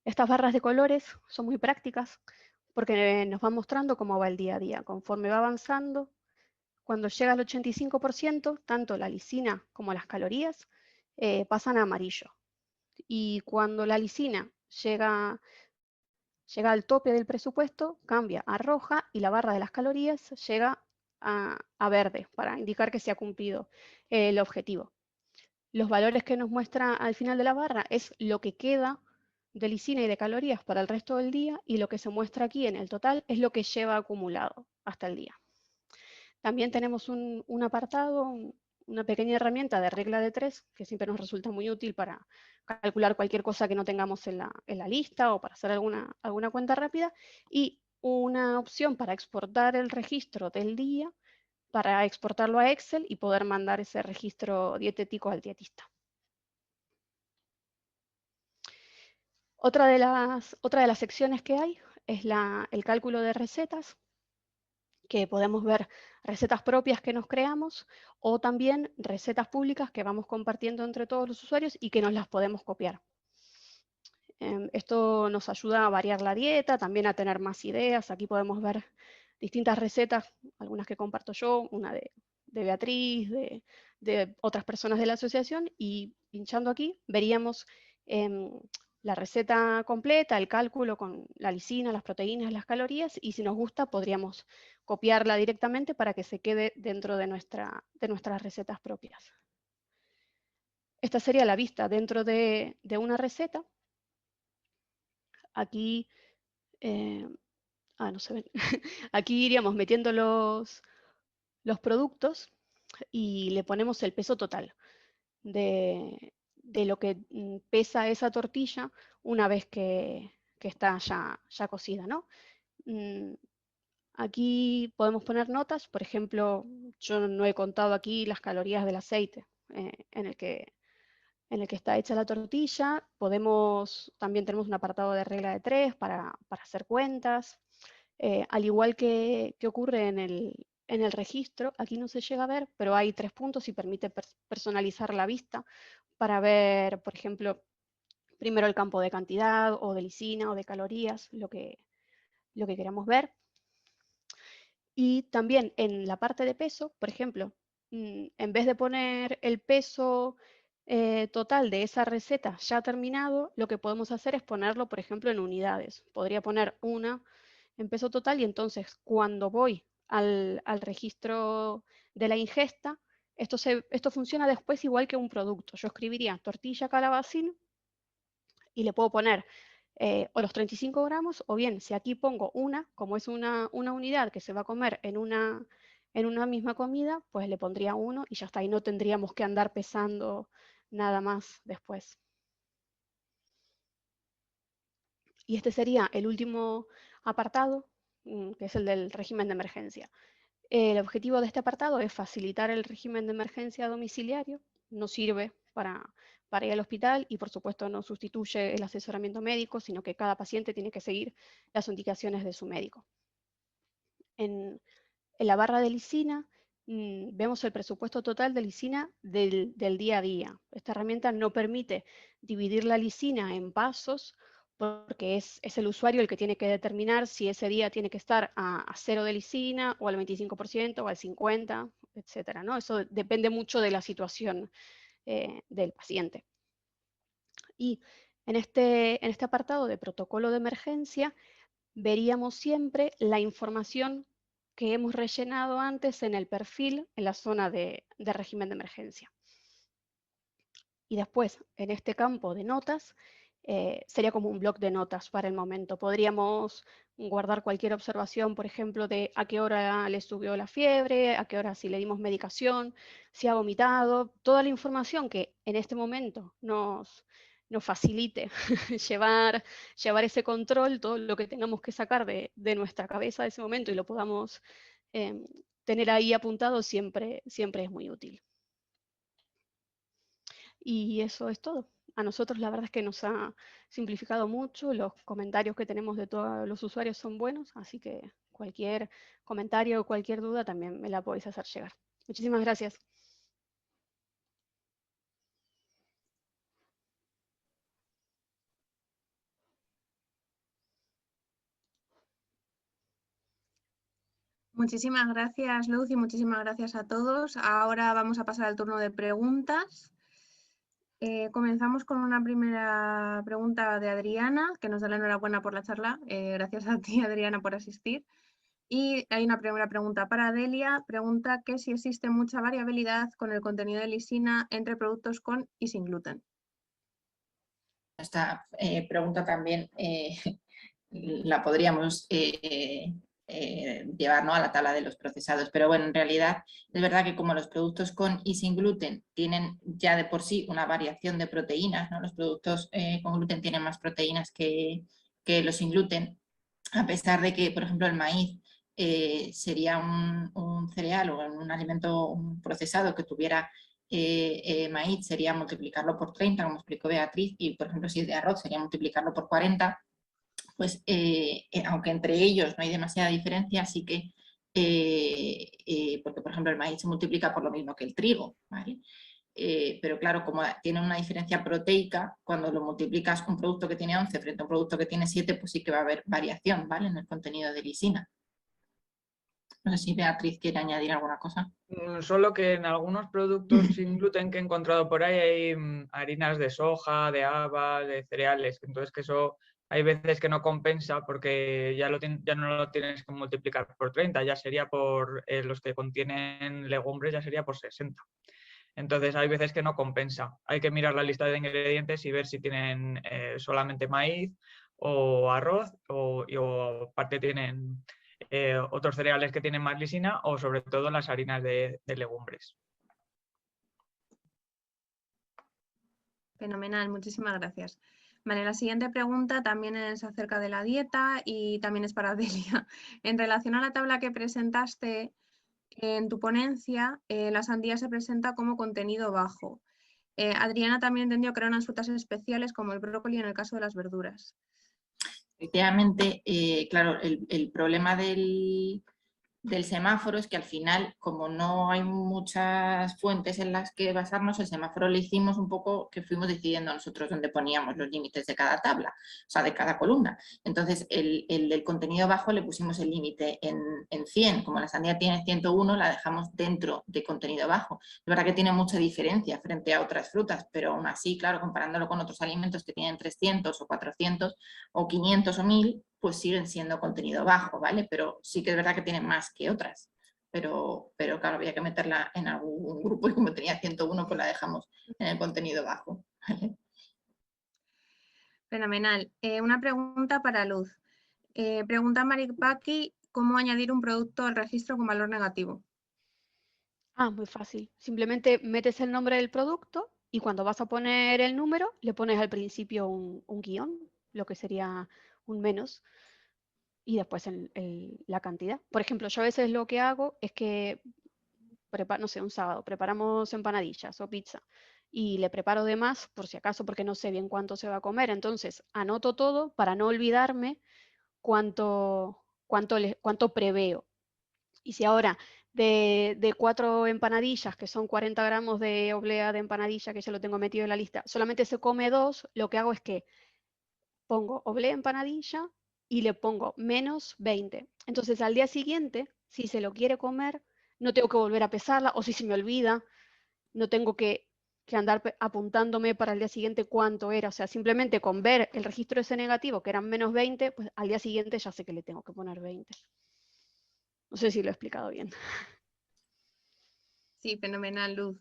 Estas barras de colores son muy prácticas porque nos van mostrando cómo va el día a día. Conforme va avanzando, cuando llega al 85%, tanto la lisina como las calorías pasan a amarillo. Y cuando la lisina llega al tope del presupuesto, cambia a roja y la barra de las calorías llega a verde para indicar que se ha cumplido el objetivo. Los valores que nos muestra al final de la barra es lo que queda de lisina y de calorías para el resto del día, y lo que se muestra aquí en el total es lo que lleva acumulado hasta el día. También tenemos un apartado, una pequeña herramienta de regla de 3, que siempre nos resulta muy útil para calcular cualquier cosa que no tengamos en la lista o para hacer alguna cuenta rápida, y una opción para exportar el registro del día para exportarlo a Excel y poder mandar ese registro dietético al dietista. Otra de las secciones que hay es el cálculo de recetas, que podemos ver recetas propias que nos creamos o también recetas públicas que vamos compartiendo entre todos los usuarios y que nos las podemos copiar. Esto nos ayuda a variar la dieta, también a tener más ideas. Aquí podemos ver distintas recetas, algunas que comparto yo, una de Beatriz, de otras personas de la asociación, y pinchando aquí veríamos la receta completa, el cálculo con la lisina, las proteínas, las calorías, y si nos gusta podríamos copiarla directamente para que se quede dentro de nuestras recetas propias. Esta sería la vista dentro de una receta. Aquí, no se ven. Aquí iríamos metiendo los productos y le ponemos el peso total de lo que pesa esa tortilla una vez que está ya cocida, ¿no? Aquí podemos poner notas, por ejemplo, yo no he contado aquí las calorías del aceite en el que está hecha la tortilla. También tenemos un apartado de regla de 3 para hacer cuentas. Al igual que ocurre en el registro, aquí no se llega a ver, pero hay 3 puntos y permite personalizar la vista para ver, por ejemplo, primero el campo de cantidad o de lisina o de calorías, lo que queramos ver. Y también en la parte de peso, por ejemplo, en vez de poner el peso total de esa receta ya terminado, lo que podemos hacer es ponerlo, por ejemplo, en unidades. Podría poner una en peso total y entonces cuando voy al registro de la ingesta, esto funciona después igual que un producto. Yo escribiría tortilla calabacín y le puedo poner o los 35 gramos, o bien si aquí pongo como es una unidad que se va a comer en una misma comida, pues le pondría 1 y ya está, y no tendríamos que andar pesando nada más después. Y este sería el último apartado, que es el del régimen de emergencia. El objetivo de este apartado es facilitar el régimen de emergencia domiciliario. No sirve para ir al hospital y por supuesto no sustituye el asesoramiento médico, sino que cada paciente tiene que seguir las indicaciones de su médico. En la barra de lisina vemos el presupuesto total de lisina del día a día. Esta herramienta no permite dividir la lisina en pasos porque es el usuario el que tiene que determinar si ese día tiene que estar a 0 de lisina o al 25% o al 50%, etcétera, ¿no? Eso depende mucho de la situación del paciente. Y en este apartado de protocolo de emergencia veríamos siempre la información que hemos rellenado antes en el perfil, en la zona de régimen de emergencia. Y después, en este campo de notas, sería como un bloc de notas para el momento. Podríamos guardar cualquier observación, por ejemplo, de a qué hora le subió la fiebre, a qué hora si le dimos medicación, si ha vomitado, toda la información que en este momento nos facilite llevar ese control, todo lo que tengamos que sacar de nuestra cabeza de ese momento y lo podamos tener ahí apuntado, siempre es muy útil. Y eso es todo. A nosotros la verdad es que nos ha simplificado mucho, los comentarios que tenemos de todos los usuarios son buenos, así que cualquier comentario o cualquier duda también me la podéis hacer llegar. Muchísimas gracias. Muchísimas gracias, Luz, y muchísimas gracias a todos. Ahora vamos a pasar al turno de preguntas. Comenzamos con una primera pregunta de Adriana, que nos da la enhorabuena por la charla. Gracias a ti, Adriana, por asistir. Y hay una primera pregunta para Delia. Pregunta que si existe mucha variabilidad con el contenido de lisina entre productos con y sin gluten. Esta pregunta también la podríamos llevar, ¿no?, a la tabla de los procesados, pero bueno, en realidad es verdad que como los productos con y sin gluten tienen ya de por sí una variación de proteínas, ¿no? Los productos con gluten tienen más proteínas que los sin gluten, a pesar de que, por ejemplo, el maíz sería un cereal o un alimento procesado que tuviera maíz, sería multiplicarlo por 30, como explicó Beatriz, y por ejemplo si es de arroz sería multiplicarlo por 40, pues aunque entre ellos no hay demasiada diferencia, sí que, porque por ejemplo el maíz se multiplica por lo mismo que el trigo, ¿vale? Pero claro, como tiene una diferencia proteica, cuando lo multiplicas un producto que tiene 11 frente a un producto que tiene 7, pues sí que va a haber variación, ¿vale? En el contenido de lisina. No sé si Beatriz quiere añadir alguna cosa. Solo que en algunos productos sin gluten que he encontrado por ahí hay harinas de soja, de habas, de cereales. Entonces que eso hay veces que no compensa porque ya no lo tienes que multiplicar por 30, ya sería por los que contienen legumbres, ya sería por 60. Entonces hay veces que no compensa. Hay que mirar la lista de ingredientes y ver si tienen solamente maíz o arroz o aparte tienen otros cereales que tienen más lisina o sobre todo las harinas de legumbres. Fenomenal, muchísimas gracias. Vale, la siguiente pregunta también es acerca de la dieta y también es para Delia. En relación a la tabla que presentaste en tu ponencia, la sandía se presenta como contenido bajo. Adriana también entendió que eran unas frutas especiales como el brócoli en el caso de las verduras. Efectivamente, claro, el problema del semáforo es que al final, como no hay muchas fuentes en las que basarnos, el semáforo lo hicimos un poco que fuimos decidiendo nosotros dónde poníamos los límites de cada tabla, o sea, de cada columna. Entonces, el del contenido bajo le pusimos el límite en 100. Como la sandía tiene 101, la dejamos dentro de contenido bajo. Es verdad que tiene mucha diferencia frente a otras frutas, pero aún así, claro, comparándolo con otros alimentos que tienen 300 o 400 o 500 o 1000, pues siguen siendo contenido bajo, ¿vale? Pero sí que es verdad que tienen más que otras. Pero claro, había que meterla en algún grupo y como tenía 101, pues la dejamos en el contenido bajo. Fenomenal. Una pregunta para Luz. Pregunta Maripaki, ¿cómo añadir un producto al registro con valor negativo? Muy fácil. Simplemente metes el nombre del producto y cuando vas a poner el número, le pones al principio un guión, lo que sería un menos, y después la cantidad. Por ejemplo, yo a veces lo que hago es que, no sé, un sábado, preparamos empanadillas o pizza y le preparo de más por si acaso porque no sé bien cuánto se va a comer. Entonces anoto todo para no olvidarme cuánto preveo. Y si ahora de 4 empanadillas, que son 40 gramos de oblea de empanadilla, que ya lo tengo metido en la lista, solamente se come 2, lo que hago es que pongo oblea empanadilla y le pongo menos 20. Entonces al día siguiente, si se lo quiere comer, no tengo que volver a pesarla, o si se me olvida, no tengo que andar apuntándome para el día siguiente cuánto era. O sea, simplemente con ver el registro ese negativo, que eran menos 20, pues al día siguiente ya sé que le tengo que poner 20. No sé si lo he explicado bien. Sí, fenomenal, Luz.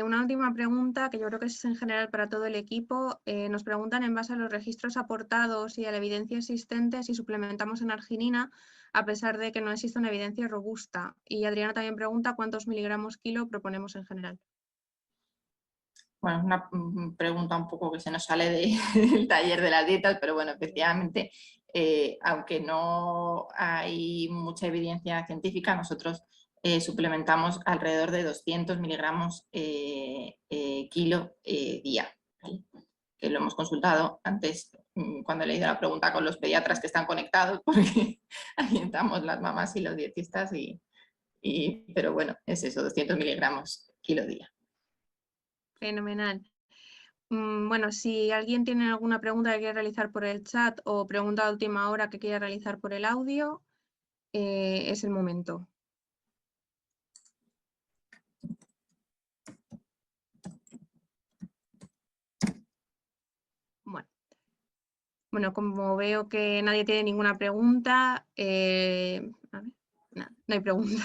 Una última pregunta que yo creo que es en general para todo el equipo. Nos preguntan en base a los registros aportados y a la evidencia existente si suplementamos en arginina a pesar de que no existe una evidencia robusta. Y Adriana también pregunta cuántos miligramos kilo proponemos en general. Bueno, es una pregunta un poco que se nos sale del taller de las dietas, pero bueno, efectivamente, aunque no hay mucha evidencia científica, nosotros suplementamos alrededor de 200 miligramos kilo día, ¿vale? Que lo hemos consultado antes cuando he leído la pregunta con los pediatras que están conectados, porque ahí estamos las mamás y los dietistas, pero bueno, es eso, 200 miligramos kilo día. Fenomenal. Bueno, si alguien tiene alguna pregunta que quiera realizar por el chat o pregunta de última hora que quiera realizar por el audio, es el momento. Bueno, como veo que nadie tiene ninguna pregunta, a ver, no hay pregunta.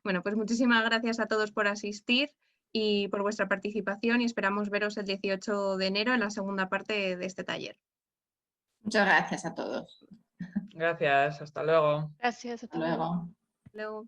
Bueno, pues muchísimas gracias a todos por asistir y por vuestra participación y esperamos veros el 18 de enero en la segunda parte de este taller. Muchas gracias a todos. Gracias, hasta luego. Gracias, Hasta luego. Luego.